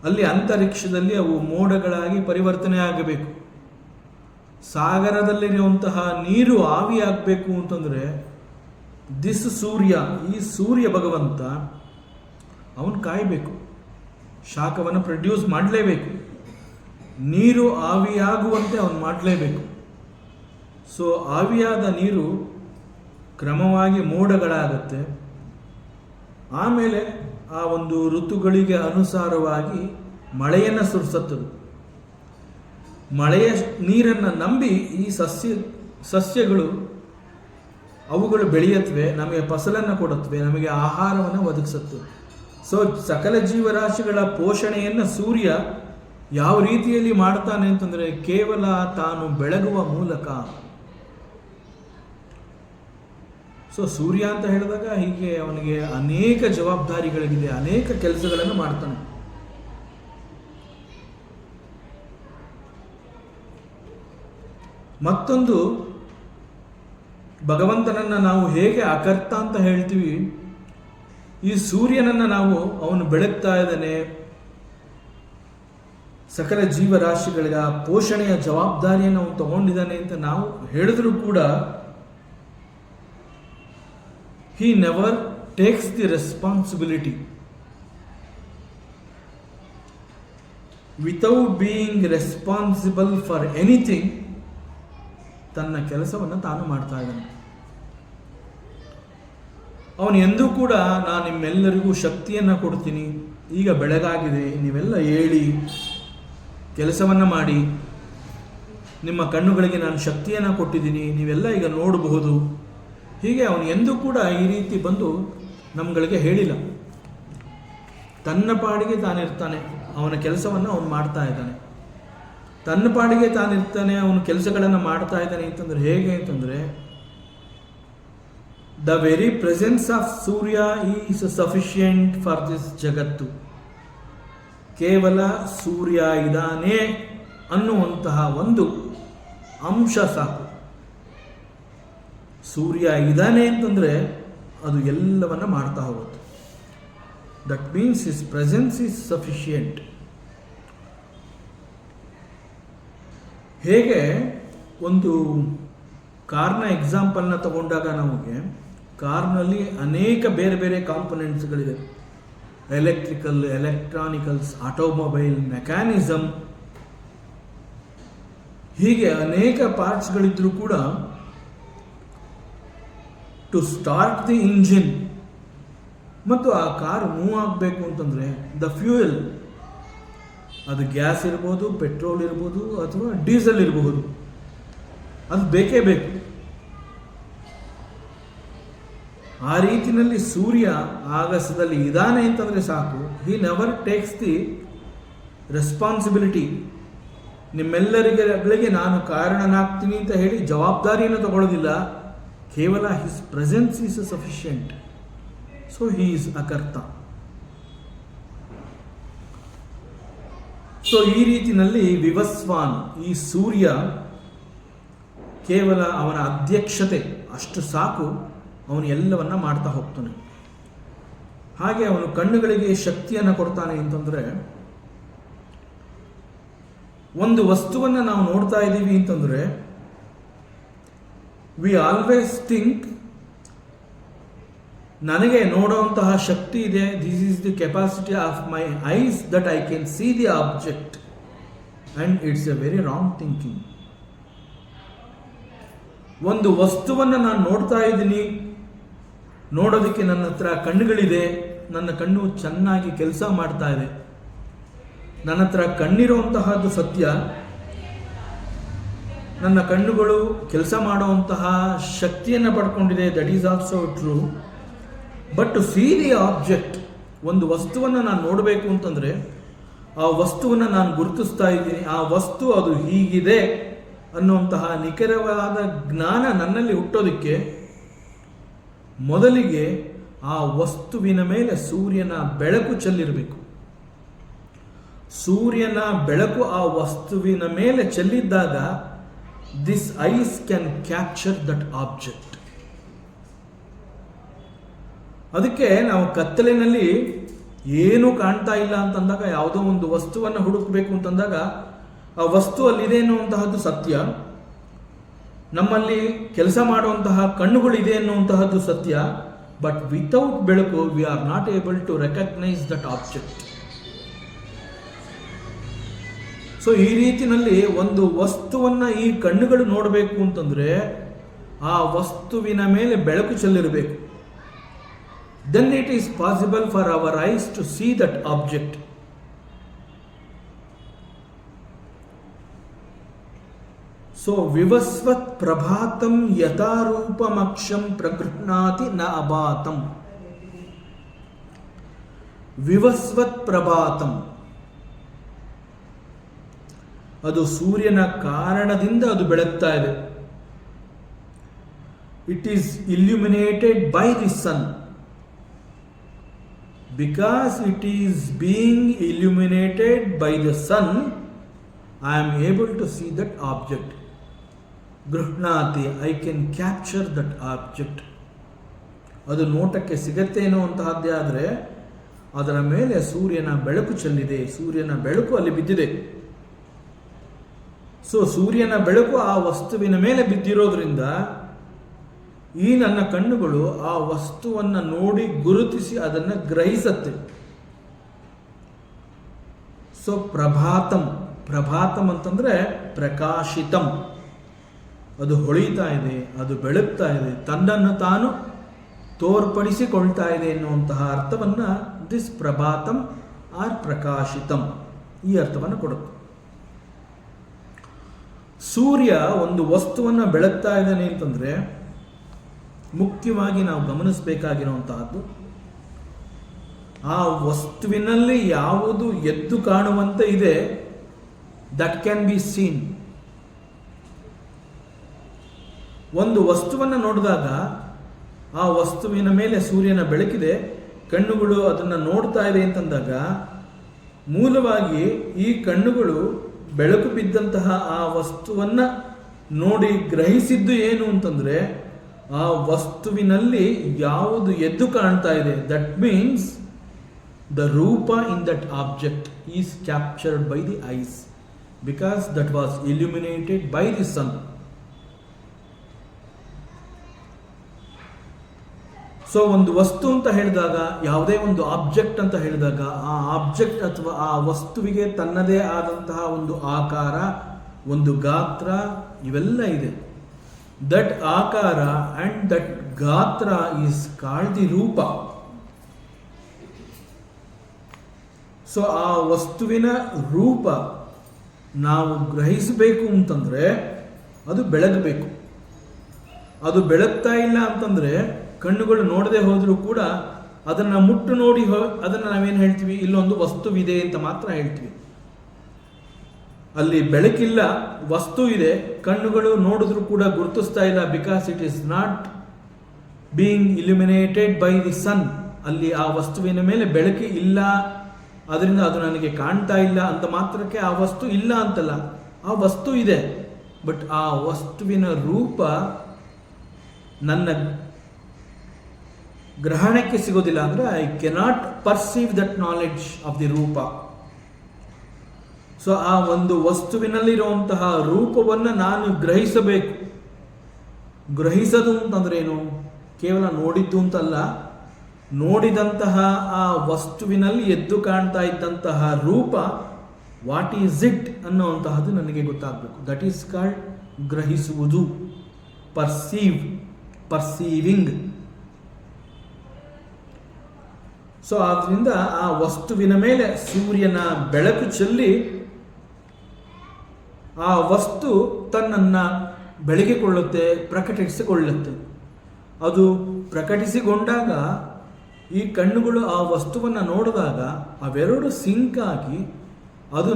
ಅಲ್ಲಿ ಅಂತರಿಕ್ಷದಲ್ಲಿ ಅವು ಮೋಡಗಳಾಗಿ ಪರಿವರ್ತನೆ ಆಗಬೇಕು. ಸಾಗರದಲ್ಲಿರುವಂತಹ ನೀರು ಆವಿಯಾಗಬೇಕು ಅಂತಂದರೆ ದಿಸ್ ಸೂರ್ಯ, ಈ ಸೂರ್ಯ ಭಗವಂತ ಅವನು ಕಾಯಬೇಕು, ಶಾಖವನ್ನು ಪ್ರೊಡ್ಯೂಸ್ ಮಾಡಲೇಬೇಕು, ನೀರು ಆವಿಯಾಗುವಂತೆ ಅವನು ಮಾಡಲೇಬೇಕು. ಸೊ ಆವಿಯಾದ ನೀರು ಕ್ರಮವಾಗಿ ಮೋಡಗಳಾಗುತ್ತೆ. ಆಮೇಲೆ ಆ ಒಂದು ಋತುಗಳಿಗೆ ಅನುಸಾರವಾಗಿ ಮಳೆಯನ್ನು ಸುರಿಸುತ್ತದೆ. ಮಳೆಯ ನೀರನ್ನು ನಂಬಿ ಈ ಸಸ್ಯಗಳು ಅವುಗಳು ಬೆಳೆಯತ್ವೆ, ನಮಗೆ ಫಸಲನ್ನು ಕೊಡುತ್ತವೆ, ನಮಗೆ ಆಹಾರವನ್ನು ಒದಗಿಸುತ್ತವೆ. ಸೊ ಸಕಲ ಜೀವರಾಶಿಗಳ ಪೋಷಣೆಯನ್ನು ಸೂರ್ಯ ಯಾವ ರೀತಿಯಲ್ಲಿ ಮಾಡ್ತಾನೆ ಅಂತಂದರೆ ಕೇವಲ ತಾನು ಬೆಳಗುವ ಮೂಲಕ. ಸೊ ಸೂರ್ಯ ಅಂತ ಹೇಳಿದಾಗ ಹೀಗೆ ಅವನಿಗೆ ಅನೇಕ ಜವಾಬ್ದಾರಿಗಳಿಗಿದೆ, ಅನೇಕ ಕೆಲಸಗಳನ್ನು ಮಾಡ್ತಾನೆ. ಮತ್ತೊಂದು, ಭಗವಂತನನ್ನು ನಾವು ಹೇಗೆ ಅಕರ್ತ ಅಂತ ಹೇಳ್ತೀವಿ, ಈ ಸೂರ್ಯನನ್ನು ನಾವು ಅವನು ಬೆಳಗ್ತಾ ಇದ್ದಾನೆ, ಸಕಲ ಜೀವರಾಶಿಗಳ ಪೋಷಣೆಯ ಜವಾಬ್ದಾರಿಯನ್ನು ಅವನು ತಗೊಂಡಿದ್ದಾನೆ ಅಂತ ನಾವು ಹೇಳಿದ್ರೂ ಕೂಡ he never takes the responsibility. Without being responsible for anything ತನ್ನ ಕೆಲಸವನ್ನು ತಾನು ಮಾಡ್ತಾ ಇದ್ದಾನೆ. ಅವನು ಎಂದೂ ಕೂಡ ನಾನು ನಿಮ್ಮೆಲ್ಲರಿಗೂ ಶಕ್ತಿಯನ್ನು ಕೊಡ್ತೀನಿ, ಈಗ ಬೆಳಗಾಗಿದೆ, ನೀವೆಲ್ಲ ಏಳಿ ಕೆಲಸವನ್ನು ಮಾಡಿ, ನಿಮ್ಮ ಕಣ್ಣುಗಳಿಗೆ ನಾನು ಶಕ್ತಿಯನ್ನು ಕೊಟ್ಟಿದ್ದೀನಿ, ನೀವೆಲ್ಲ ಈಗ ನೋಡಬಹುದು, ಹೀಗೆ ಅವನು ಎಂದೂ ಕೂಡ ಈ ರೀತಿ ಬಂದು ನಮ್ಗಳಿಗೆ ಹೇಳಿಲ್ಲ. ತನ್ನ ಪಾಡಿಗೆ ತಾನಿರ್ತಾನೆ, ಅವನ ಕೆಲಸವನ್ನು ಅವನು ಮಾಡ್ತಾ ಇದ್ದಾನೆ. ತನ್ನ ಪಾಡಿಗೆ ತಾನಿರ್ತಾನೆ, ಅವನು ಕೆಲಸಗಳನ್ನು ಮಾಡ್ತಾ ಇದ್ದಾನೆ ಅಂತಂದರೆ ಹೇಗೆ ಅಂತಂದರೆ, the very presence of Surya is sufficient for this ಜಗತ್ತು. ಕೇವಲ ಸೂರ್ಯ ಇದ್ದಾನೆ ಅನ್ನುವಂತಹ ಒಂದು ಅಂಶ ಸಾಕು. ಸೂರ್ಯ ಇದ್ದಾನೆ ಅಂತಂದರೆ ಅದು ಎಲ್ಲವನ್ನ ಮಾಡ್ತಾ ಹೋಗುತ್ತೆ. That means his presence is sufficient. ಹೇಗೆ ಒಂದು ಕಾರ್ನ ಎಕ್ಸಾಂಪಲ್ನ ತಗೊಂಡಾಗ ನಮಗೆ ಕಾರ್ನಲ್ಲಿ ಅನೇಕ ಬೇರೆ ಬೇರೆ ಕಾಂಪೊನೆಂಟ್ಸ್ಗಳಿದೆ. ಎಲೆಕ್ಟ್ರಿಕಲ್, ಎಲೆಕ್ಟ್ರಾನಿಕಲ್ಸ್, ಆಟೋಮೊಬೈಲ್, ಮೆಕ್ಯಾನಿಸಮ್, ಹೀಗೆ ಅನೇಕ ಪಾರ್ಟ್ಸ್ಗಳಿದ್ರೂ ಕೂಡ ಟು ಸ್ಟಾರ್ಟ್ ದಿ ಇಂಜಿನ್ ಮತ್ತು ಆ ಕಾರ್ ಮೂವ್ ಆಗಬೇಕು ಅಂತಂದರೆ ದ ಫ್ಯೂಯಲ್, ಅದು ಗ್ಯಾಸ್ ಇರ್ಬೋದು, ಪೆಟ್ರೋಲ್ ಇರ್ಬೋದು, ಅಥವಾ ಡೀಸೆಲ್ ಇರಬಹುದು, ಅದು ಬೇಕೇ ಬೇಕು. ಆ ರೀತಿಯಲ್ಲಿ ಸೂರ್ಯ ಆಗಸದಲ್ಲಿ ಇದ್ದಾನೆ ಅಂತಂದರೆ ಸಾಕು. He never takes the responsibility. ನಿಮ್ಮೆಲ್ಲರಿಗೆ ನಾನು ಕಾರಣನಾಗ್ತೀನಿ ಅಂತ ಹೇಳಿ ಜವಾಬ್ದಾರಿಯನ್ನು ತಗೊಳ್ಳೋದಿಲ್ಲ. ಕೇವಲ his presence is sufficient. So he is ಅಕರ್ತ. ಸೊ ಈ ರೀತಿಯಲ್ಲಿ ವಿವಸ್ವಾನ್, ಈ ಸೂರ್ಯ ಕೇವಲ ಅವನ ಅಧ್ಯಕ್ಷತೆ ಅಷ್ಟು ಸಾಕು, ಅವನು ಎಲ್ಲವನ್ನ ಮಾಡ್ತಾ ಹೋಗ್ತಾನೆ. ಹಾಗೆ ಅವನು ಕಣ್ಣುಗಳಿಗೆ ಶಕ್ತಿಯನ್ನು ಕೊಡ್ತಾನೆ ಅಂತಂದರೆ, ಒಂದು ವಸ್ತುವನ್ನು ನಾವು ನೋಡ್ತಾ ಇದ್ದೀವಿ ಅಂತಂದರೆ ವಿ ಆಲ್ವೇಸ್ ಥಿಂಕ್ ನನಗೆ ನೋಡುವಂತಹ ಶಕ್ತಿ ಇದೆ, this is the capacity of my ice that I can see the object, and it's A very wrong thinking. ಒಂದು ವಸ್ತುವನ್ನು ನಾನು ನೋಡ್ತಾ ಇದ್ದೀನಿ, ನೋಡೋದಕ್ಕೆ ನನ್ನ ಹತ್ರ ಕಣ್ಣುಗಳಿದೆ, ನನ್ನ ಕಣ್ಣು ಚೆನ್ನಾಗಿ ಕೆಲಸ ಮಾಡ್ತಾ ಇದೆ, ನನ್ನ ಹತ್ರ ಕಣ್ಣಿರುವಂತಹದ್ದು ಸತ್ಯ, ನನ್ನ ಕಣ್ಣುಗಳು ಕೆಲಸ ಮಾಡುವಂತಹ ಶಕ್ತಿಯನ್ನು ಪಡ್ಕೊಂಡಿದೆ, that is also true. But to see the object, ಒಂದು ವಸ್ತುವನ್ನು ನಾನು ನೋಡಬೇಕು ಅಂತಂದರೆ ಆ ವಸ್ತುವನ್ನು ನಾನು ಗುರುತಿಸ್ತಾ ಇದ್ದೀನಿ, ಆ ವಸ್ತು ಅದು ಹೀಗಿದೆ ಅನ್ನುವಂತಹ ನಿಖರವಾದ ಜ್ಞಾನ ನನ್ನಲ್ಲಿ ಹುಟ್ಟೋದಕ್ಕೆ ಮೊದಲಿಗೆ ಆ ವಸ್ತುವಿನ ಮೇಲೆ ಸೂರ್ಯನ ಬೆಳಕು ಚೆಲ್ಲಿರಬೇಕು. ಸೂರ್ಯನ ಬೆಳಕು ಆ ವಸ್ತುವಿನ ಮೇಲೆ ಚೆಲ್ಲಿದ್ದಾಗ this eyes can capture that object. ಅದಕ್ಕೆ ನಾವು ಕತ್ತಲಿನಲ್ಲಿ ಏನೂ ಕಾಣ್ತಾ ಇಲ್ಲ ಅಂತಂದಾಗ, ಯಾವುದೋ ಒಂದು ವಸ್ತುವನ್ನು ಹುಡುಕಬೇಕು ಅಂತಂದಾಗ ಆ ವಸ್ತು ಅಲ್ಲಿದೆ ಅನ್ನುವಂತಹದ್ದು ಸತ್ಯ, ನಮ್ಮಲ್ಲಿ ಕೆಲಸ ಮಾಡುವಂತಹ ಕಣ್ಣುಗಳಿದೆ ಅನ್ನುವಂತಹದ್ದು ಸತ್ಯ. ಬಟ್ ವಿತೌಟ್ ಬೆಳಕು we are not able to recognise that object. So ಈ ರೀತಿಯಲ್ಲಿ ಒಂದು ವಸ್ತುವನ್ನು ಈ ಕಣ್ಣುಗಳು ನೋಡಬೇಕು ಅಂತಂದರೆ ಆ ವಸ್ತುವಿನ ಮೇಲೆ ಬೆಳಕು ಚೆಲ್ಲಿರಬೇಕು. then it is possible for our eyes to see that object. So vivasvat prabhatam yata rupam pragೃhnati na abatam. ವಿವಸ್ವತ್ ಪ್ರಭಾತಂ, ಅದು ಸೂರ್ಯನ ಕಾರಣದಿಂದ ಅದು ಬೆಳಗ್ತಾ ಇದೆ. It is illuminated by the sun. Because it is being illuminated by the sun, I am able to see that object. ಗೃಹ್ಣಾತಿ, I can capture that object. ಅದು ನೋಟಕ್ಕೆ ಸಿಗತ್ತೆ ಅನ್ನುವಂತಹದ್ದೇ ಆದರೆ ಅದರ ಮೇಲೆ ಸೂರ್ಯನ ಬೆಳಕು ಚೆಲ್ಲಿದೆ, ಸೂರ್ಯನ ಬೆಳಕು ಅಲ್ಲಿ ಬಿದ್ದಿದೆ. ಸೊ ಸೂರ್ಯನ ಬೆಳಕು ಆ ವಸ್ತುವಿನ ಮೇಲೆ ಬಿದ್ದಿರೋದ್ರಿಂದ ಈ ನನ್ನ ಕಣ್ಣುಗಳು ಆ ವಸ್ತುವನ್ನು ನೋಡಿ ಗುರುತಿಸಿ ಅದನ್ನು ಗ್ರಹಿಸತ್ತೆ. ಸೊ ಪ್ರಭಾತಂ ಅಂತಂದರೆ ಪ್ರಕಾಶಿತಂ, ಅದು ಹೊಳಿತಾ ಇದೆ, ಅದು ಬೆಳಗ್ತಾ ಇದೆ, ತನ್ನನ್ನು ತಾನು ತೋರ್ಪಡಿಸಿಕೊಳ್ತಾ ಇದೆ ಎನ್ನುವಂತಹ ಅರ್ಥವನ್ನು ದಿಸ್ ಪ್ರಭಾತಂ ಆರ್ ಪ್ರಕಾಶಿತಂ ಈ ಅರ್ಥವನ್ನು ಕೊಡುತ್ತೆ. ಸೂರ್ಯ ಒಂದು ವಸ್ತುವನ್ನು ಬೆಳಗ್ತಾ ಇದ್ದಾನೆ ಅಂತಂದರೆ ಮುಖ್ಯವಾಗಿ ನಾವು ಗಮನಿಸಬೇಕಾಗಿರುವಂತಹದ್ದು ಆ ವಸ್ತುವಿನಲ್ಲಿ ಯಾವುದು ಎದ್ದು ಕಾಣುವಂತೆ ಇದೆ, ದಟ್ ಕ್ಯಾನ್ ಬಿ ಸೀನ್. ಒಂದು ವಸ್ತುವನ್ನು ನೋಡಿದಾಗ ಆ ವಸ್ತುವಿನ ಮೇಲೆ ಸೂರ್ಯನ ಬೆಳಕಿದೆ, ಕಣ್ಣುಗಳು ಅದನ್ನು ನೋಡ್ತಾ ಇದೆ ಅಂತಂದಾಗ ಮೂಲವಾಗಿ ಈ ಕಣ್ಣುಗಳು ಬೆಳಕು ಬಿದ್ದಂತಹ ಆ ವಸ್ತುವನ್ನು ನೋಡಿ ಗ್ರಹಿಸಿದ್ದು ಏನು ಅಂತಂದರೆ ಆ ವಸ್ತುವಿನಲ್ಲಿ ಯಾವುದು ಎದ್ದು ಕಾಣ್ತಾ ಇದೆ. ದಟ್ ಮೀನ್ಸ್ ದ ರೂಪ in that object is captured by the eyes because that was illuminated by the sun. So ಒಂದು ವಸ್ತು ಅಂತ ಹೇಳಿದಾಗ, ಯಾವುದೇ ಒಂದು ಆಬ್ಜೆಕ್ಟ್ ಅಂತ ಹೇಳಿದಾಗ ಆ ಆಬ್ಜೆಕ್ಟ್ ಅಥವಾ ಆ ವಸ್ತುವಿಗೆ ತನ್ನದೇ ಆದಂತಹ ಒಂದು ಆಕಾರ, ಒಂದು ಗಾತ್ರ ಇವೆಲ್ಲ ಇದೆ. ದಟ್ ಆಕಾರ ಅಂಡ್ ದಟ್ ಗಾತ್ರ ಈಸ್ ಕಾಲ್ಡ್ ದಿ ರೂಪ. ಸೊ ಆ ವಸ್ತುವಿನ ರೂಪ ನಾವು ಗ್ರಹಿಸಬೇಕು ಅಂತಂದರೆ ಅದು ಬೆಳಗಬೇಕು. ಅದು ಬೆಳಗ್ತಾ ಇಲ್ಲ ಅಂತಂದರೆ ಕಣ್ಣುಗಳು ನೋಡದೆ ಹೋದರೂ ಕೂಡ ಅದನ್ನು ಮುಟ್ಟು ನೋಡಿ ಅದನ್ನು ನಾವೇನು ಹೇಳ್ತೀವಿ, ಇಲ್ಲೊಂದು ವಸ್ತುವಿದೆ ಅಂತ ಮಾತ್ರ ಹೇಳ್ತೀವಿ. ಅಲ್ಲಿ ಬೆಳಕಿಲ್ಲ, ವಸ್ತು ಇದೆ, ಕಣ್ಣುಗಳು ನೋಡಿದ್ರೂ ಕೂಡ ಗುರುತಿಸ್ತಾ ಇಲ್ಲ, because it is not being illuminated by the sun. ಅಲ್ಲಿ ಆ ವಸ್ತುವಿನ ಮೇಲೆ ಬೆಳಕು ಇಲ್ಲ, ಅದರಿಂದ ಅದು ನನಗೆ ಕಾಣ್ತಾ ಇಲ್ಲ ಅಂತ ಮಾತ್ರಕ್ಕೆ ಆ ವಸ್ತು ಇಲ್ಲ ಅಂತಲ್ಲ, ಆ ವಸ್ತು ಇದೆ. ಬಟ್ ಆ ವಸ್ತುವಿನ ರೂಪ ನನ್ನ ಗ್ರಹಣಕ್ಕೆ ಸಿಗೋದಿಲ್ಲ. ಅಂದರೆ I cannot perceive that knowledge of the ರೂಪ. ಸೊ ಆ ಒಂದು ವಸ್ತುವಿನಲ್ಲಿರುವಂತಹ ರೂಪವನ್ನು ನಾನು ಗ್ರಹಿಸಬೇಕು. ಗ್ರಹಿಸೋದು ಅಂತಂದ್ರೆ ಏನು? ಕೇವಲ ನೋಡಿದ್ದು ಅಂತಲ್ಲ, ನೋಡಿದಂತಹ ಆ ವಸ್ತುವಿನಲ್ಲಿ ಎದ್ದು ಕಾಣ್ತಾ ಇದ್ದಂತಹ ರೂಪ ವಾಟ್ ಈಸ್ ಇಟ್ ಅನ್ನುವಂತಹದ್ದು ನನಗೆ ಗೊತ್ತಾಗಬೇಕು. ದಟ್ ಈಸ್ ಕಾಲ್ಡ್ ಗ್ರಹಿಸುವುದು, ಪರ್ಸೀವಿಂಗ್. ಸೊ ಆದ್ದರಿಂದ ಆ ವಸ್ತುವಿನ ಮೇಲೆ ಸೂರ್ಯನ ಬೆಳಕು ಚೆಲ್ಲಿ ಆ ವಸ್ತು ತನ್ನನ್ನು ಬೆಳಗಿಕೊಳ್ಳುತ್ತೆ, ಪ್ರಕಟಿಸಿಕೊಳ್ಳುತ್ತೆ. ಅದು ಪ್ರಕಟಿಸಿಕೊಂಡಾಗ ಈ ಕಣ್ಣುಗಳು ಆ ವಸ್ತುವನ್ನು ನೋಡಿದಾಗ ಅವೆರಡು ಸಿಂಕ್ ಆಗಿ ಅದು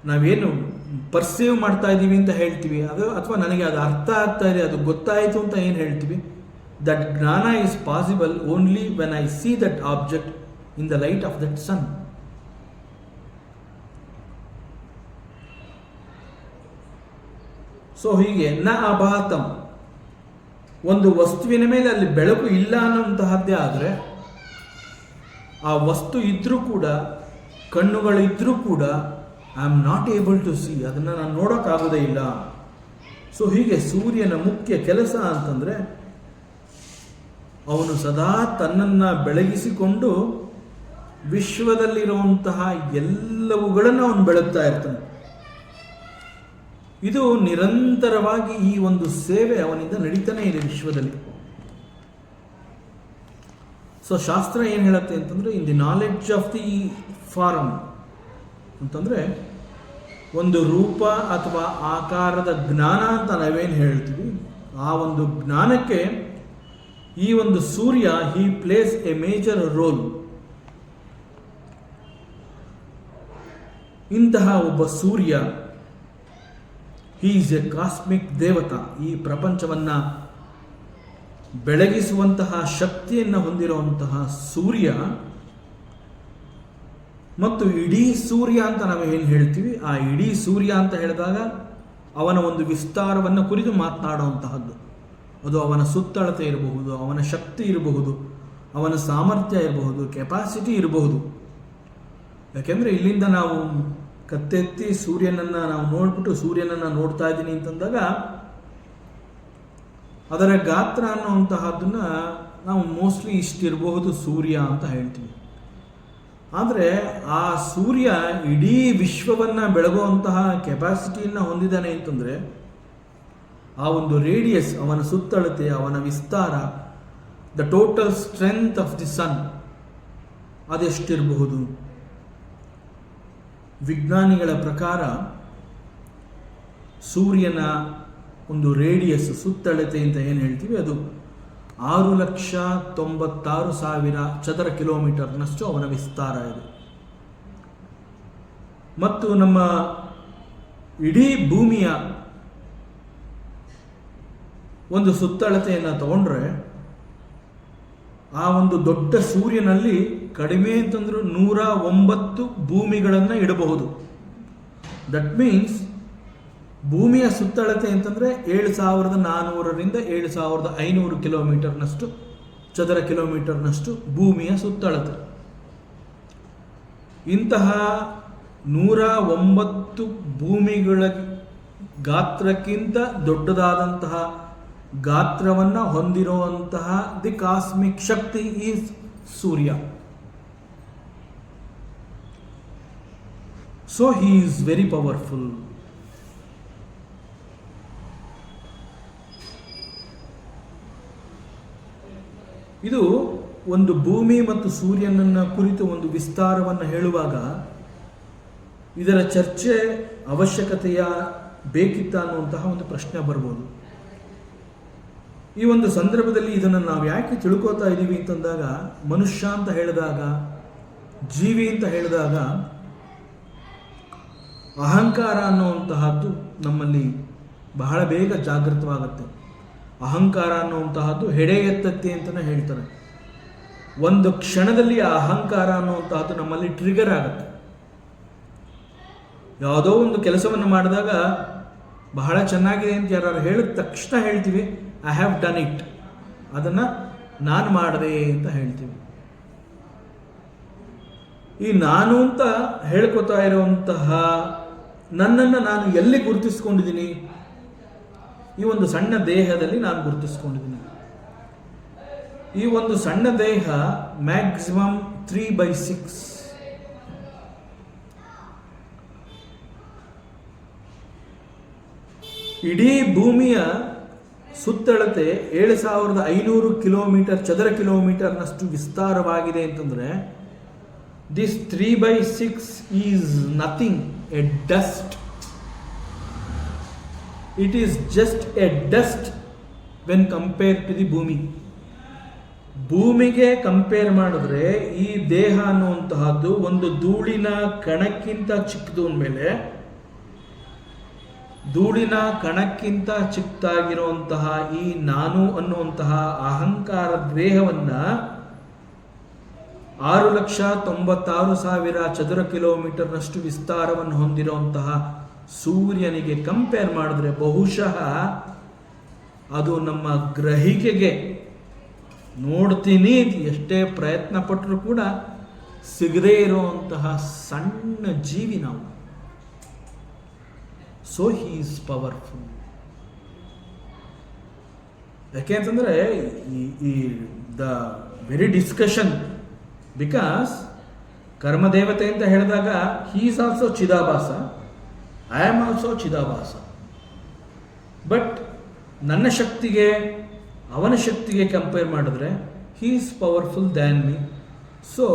ನಾವೇನು ಪರ್ಸೀವ್ ಮಾಡ್ತಾ ಇದ್ದೀವಿ ಅಂತ ಹೇಳ್ತೀವಿ, ಅದು ಅಥವಾ ನನಗೆ ಅದು ಅರ್ಥ ಆಗ್ತಾ ಇದೆ, ಅದು ಗೊತ್ತಾಯಿತು ಅಂತ ಏನು ಹೇಳ್ತೀವಿ. ದಟ್ ಜ್ಞಾನ is possible only when I see that object in the light of that sun. So ಹೀಗೆ ನ ಅಭಾತಂ, ಒಂದು ವಸ್ತುವಿನ ಮೇಲೆ ಅಲ್ಲಿ ಬೆಳಕು ಇಲ್ಲ ಅನ್ನೋಂತಹದ್ದೇ ಆದರೆ ಆ ವಸ್ತು ಇದ್ರೂ ಕೂಡ, ಕಣ್ಣುಗಳಿದ್ರೂ ಕೂಡ I am not able to see, ಅದನ್ನು ನಾನು ನೋಡೋಕ್ಕಾಗೋದೇ ಇಲ್ಲ. ಸೊ ಹೀಗೆ ಸೂರ್ಯನ ಮುಖ್ಯ ಕೆಲಸ ಅಂತಂದರೆ ಅವನು ಸದಾ ತನ್ನನ್ನು ಬೆಳಗಿಸಿಕೊಂಡು ವಿಶ್ವದಲ್ಲಿರುವಂತಹ ಎಲ್ಲವುಗಳನ್ನು ಅವನು ಬೆಳಗ್ತಾ ಇರ್ತಾನೆ. ಇದು ನಿರಂತರವಾಗಿ ಈ ಒಂದು ಸೇವೆ ಅವನಿಂದ ನಡೀತಾನೆ ಇದೆ ವಿಶ್ವದಲ್ಲಿ. ಸೊ ಶಾಸ್ತ್ರ ಏನು ಹೇಳುತ್ತೆ ಅಂತಂದರೆ, in the knowledge of the form ಅಂತಂದರೆ ಒಂದು ರೂಪ ಅಥವಾ ಆಕಾರದ ಜ್ಞಾನ ಅಂತ ನಾವೇನು ಹೇಳ್ತೀವಿ, ಆ ಒಂದು ಜ್ಞಾನಕ್ಕೆ ಈ ಒಂದು ಸೂರ್ಯ ಹಿ ಪ್ಲೇಸ್ ಎ ಮೇಜರ್ ರೋಲ್. ಇಂತಹ ಒಬ್ಬ ಸೂರ್ಯ, ಹಿ ಈಸ್ ಎ ಕಾಸ್ಮಿಕ್ ದೇವತಾ. ಈ ಪ್ರಪಂಚವನ್ನು ಬೆಳಗಿಸುವಂತಹ ಶಕ್ತಿಯನ್ನು ಹೊಂದಿರುವಂತಹ ಸೂರ್ಯ ಮತ್ತು ಇಡೀ ಸೂರ್ಯ ಅಂತ ನಾವು ಏನು ಹೇಳ್ತೀವಿ, ಆ ಇಡೀ ಸೂರ್ಯ ಅಂತ ಹೇಳಿದಾಗ ಅವನ ಒಂದು ವಿಸ್ತಾರವನ್ನು ಕುರಿತು ಮಾತನಾಡುವಂತಹದ್ದು. ಅದು ಅವನ ಸುತ್ತಳತೆ ಇರಬಹುದು, ಅವನ ಶಕ್ತಿ ಇರಬಹುದು, ಅವನ ಸಾಮರ್ಥ್ಯ ಇರಬಹುದು, ಕೆಪಾಸಿಟಿ ಇರಬಹುದು. ಯಾಕೆಂದರೆ ಇಲ್ಲಿಂದ ನಾವು ಕತ್ತೆತ್ತಿ ಸೂರ್ಯನನ್ನು ನಾವು ನೋಡ್ಬಿಟ್ಟು ಸೂರ್ಯನನ್ನು ನೋಡ್ತಾ ಇದ್ದೀನಿ ಅಂತಂದಾಗ ಅದರ ಗಾತ್ರ ಅನ್ನುವಂತಹದ್ದನ್ನು ನಾವು ಮೋಸ್ಟ್ಲಿ ಇಷ್ಟಿರಬಹುದು ಸೂರ್ಯ ಅಂತ ಹೇಳ್ತೀವಿ. ಆದರೆ ಆ ಸೂರ್ಯ ಇಡೀ ವಿಶ್ವವನ್ನು ಬೆಳಗುವಂತಹ ಕೆಪಾಸಿಟಿಯನ್ನು ಹೊಂದಿದ್ದಾನೆ ಅಂತಂದರೆ ಆ ಒಂದು ರೇಡಿಯಸ್, ಅವನ ಸುತ್ತಳತೆ, ಅವನ ವಿಸ್ತಾರ, the total strength of the sun ಅದೆಷ್ಟಿರಬಹುದು? ವಿಜ್ಞಾನಿಗಳ ಪ್ರಕಾರ ಸೂರ್ಯನ ಒಂದು ರೇಡಿಯಸ್, ಸುತ್ತಳತೆ ಅಂತ ಏನು ಹೇಳ್ತೀವಿ, ಅದು 6,96,000 ಚದರ ಕಿಲೋಮೀಟರ್ನಷ್ಟು ಅವನ ವಿಸ್ತಾರ ಇದೆ. ಮತ್ತು ನಮ್ಮ ಇಡೀ ಭೂಮಿಯ ಒಂದು ಸುತ್ತಳತೆಯನ್ನು ತಗೊಂಡ್ರೆ ಆ ಒಂದು ದೊಡ್ಡ ಸೂರ್ಯನಲ್ಲಿ ಕಡಿಮೆ ಅಂತಂದ್ರೂ 109 ಭೂಮಿಗಳನ್ನು ಇಡಬಹುದು. ದಟ್ ಮೀನ್ಸ್ ಭೂಮಿಯ ಸುತ್ತಳತೆ ಅಂತಂದರೆ 7,400ರಿಂದ 7,500 ಕಿಲೋಮೀಟರ್ನಷ್ಟು ಚದರ ಕಿಲೋಮೀಟರ್ನಷ್ಟು ಭೂಮಿಯ ಸುತ್ತಳತೆ. ಇಂತಹ 109 ಭೂಮಿಗಳ ಗಾತ್ರಕ್ಕಿಂತ ದೊಡ್ಡದಾದಂತಹ ಗಾತ್ರವನ್ನು ಹೊಂದಿರುವಂತಹ the cosmic Shakti is Surya. So he is very powerful. ಇದು ಒಂದು ಭೂಮಿ ಮತ್ತು ಸೂರ್ಯನನ್ನ ಕುರಿತು ಒಂದು ವಿಸ್ತಾರವನ್ನು ಹೇಳುವಾಗ ಇದರ ಚರ್ಚೆ ಅವಶ್ಯಕತೆಯ ಬೇಕಿತ್ತ ಅನ್ನುವಂತಹ ಒಂದು ಪ್ರಶ್ನೆ ಬರ್ಬೋದು. ಈ ಒಂದು ಸಂದರ್ಭದಲ್ಲಿ ಇದನ್ನು ನಾವು ಯಾಕೆ ತಿಳ್ಕೋತಾ ಇದ್ದೀವಿ ಅಂತಂದಾಗ, ಮನುಷ್ಯ ಅಂತ ಹೇಳಿದಾಗ, ಜೀವಿ ಅಂತ ಹೇಳಿದಾಗ ಅಹಂಕಾರ ಅನ್ನುವಂತಹದ್ದು ನಮ್ಮಲ್ಲಿ ಬಹಳ ಬೇಗ ಜಾಗೃತವಾಗುತ್ತೆ. ಅಹಂಕಾರ ಅನ್ನುವಂತಹದ್ದು ಹೆಡೆ ಎತ್ತತ್ತೆ ಅಂತಲೇ ಹೇಳ್ತಾರೆ. ಒಂದು ಕ್ಷಣದಲ್ಲಿ ಆ ಅಹಂಕಾರ ಅನ್ನುವಂತಹದ್ದು ನಮ್ಮಲ್ಲಿ ಟ್ರಿಗರ್ ಆಗುತ್ತೆ. ಯಾವುದೋ ಒಂದು ಕೆಲಸವನ್ನು ಮಾಡಿದಾಗ ಬಹಳ ಚೆನ್ನಾಗಿದೆ ಅಂತ ಯಾರು ಹೇಳಿದ ತಕ್ಷಣ ಹೇಳ್ತೀವಿ, ಐ ಹ್ಯಾವ್ ಡನ್ ಇಟ್, ಅದನ್ನು ನಾನು ಮಾಡಿದೆ ಅಂತ ಹೇಳ್ತೀವಿ. ಈ ನಾನು ಅಂತ ಹೇಳ್ಕೊತಾ ಇರುವಂತಹ ನನ್ನನ್ನು ನಾನು ಎಲ್ಲಿ ಗುರುತಿಸ್ಕೊಂಡಿದ್ದೀನಿ? ಈ ಒಂದು ಸಣ್ಣ ದೇಹದಲ್ಲಿ ನಾನು ಗುರುತಿಸ್ಕೊಂಡಿದ್ದೀನಿ. ಈ ಒಂದು ಸಣ್ಣ ದೇಹ ಮ್ಯಾಕ್ಸಿಮಮ್ 3/6. ಇಡೀ ಭೂಮಿಯ ಸುತ್ತಳತೆ 7,500 ಕಿಲೋಮೀಟರ್ ಚದರ ಕಿಲೋಮೀಟರ್ನಷ್ಟು ವಿಸ್ತಾರವಾಗಿದೆ ಅಂತಂದರೆ this 3/6 is nothing, A dust. It is just a dust when compared to the ಭೂಮಿ. ಭೂಮಿಗೆ ಕಂಪೇರ್ ಮಾಡಿದ್ರೆ ಈ ದೇಹ ಅನ್ನುವಂತಹದ್ದು ಒಂದು ಧೂಳಿನ ಕಣಕ್ಕಿಂತ ಚಿಕ್ಕದು ಅಂದಮೇಲೆ, ಧೂಳಿನ ಕಣಕ್ಕಿಂತ ಚಿಕ್ಕದಾಗಿರುವಂತಹ ಈ ನಾನು ಅನ್ನುವಂತಹ ಅಹಂಕಾರ ದೇಹವನ್ನು 6,96,000 ಚದರ ಕಿಲೋಮೀಟರ್ನಷ್ಟು ವಿಸ್ತಾರವನ್ನು ಹೊಂದಿರುವಂತಹ ಸೂರ್ಯನಿಗೆ ಕಂಪೇರ್ ಮಾಡಿದ್ರೆ ಬಹುಶಃ ಅದು ನಮ್ಮ ಗ್ರಹಿಕೆಗೆ, ನೋಡ್ತೀನಿ ಎಷ್ಟೇ ಪ್ರಯತ್ನ ಪಟ್ಟರೂ ಕೂಡ ಸಿಗದೇ ಇರುವಂತಹ ಸಣ್ಣ ಜೀವಿ ನಾವು. So he is powerful. ಯಾಕೆ ಅಂತಂದರೆ ಈ ದ ವೆರಿ ಡಿಸ್ಕಷನ್, ಬಿಕಾಸ್ ಕರ್ಮದೇವತೆ ಅಂತ ಹೇಳಿದಾಗ ಹಿ ಈಸ್ ಆಲ್ಸೋ ಚಿದಾಭಾಸ, ಐ ಆಮ್ ಆಲ್ಸೋ ಚಿದಾಭಾಸ. ಬಟ್ ನನ್ನ ಶಕ್ತಿಗೆ ಅವನ ಶಕ್ತಿಗೆ ಕಂಪೇರ್ ಮಾಡಿದ್ರೆ he is powerful than me. So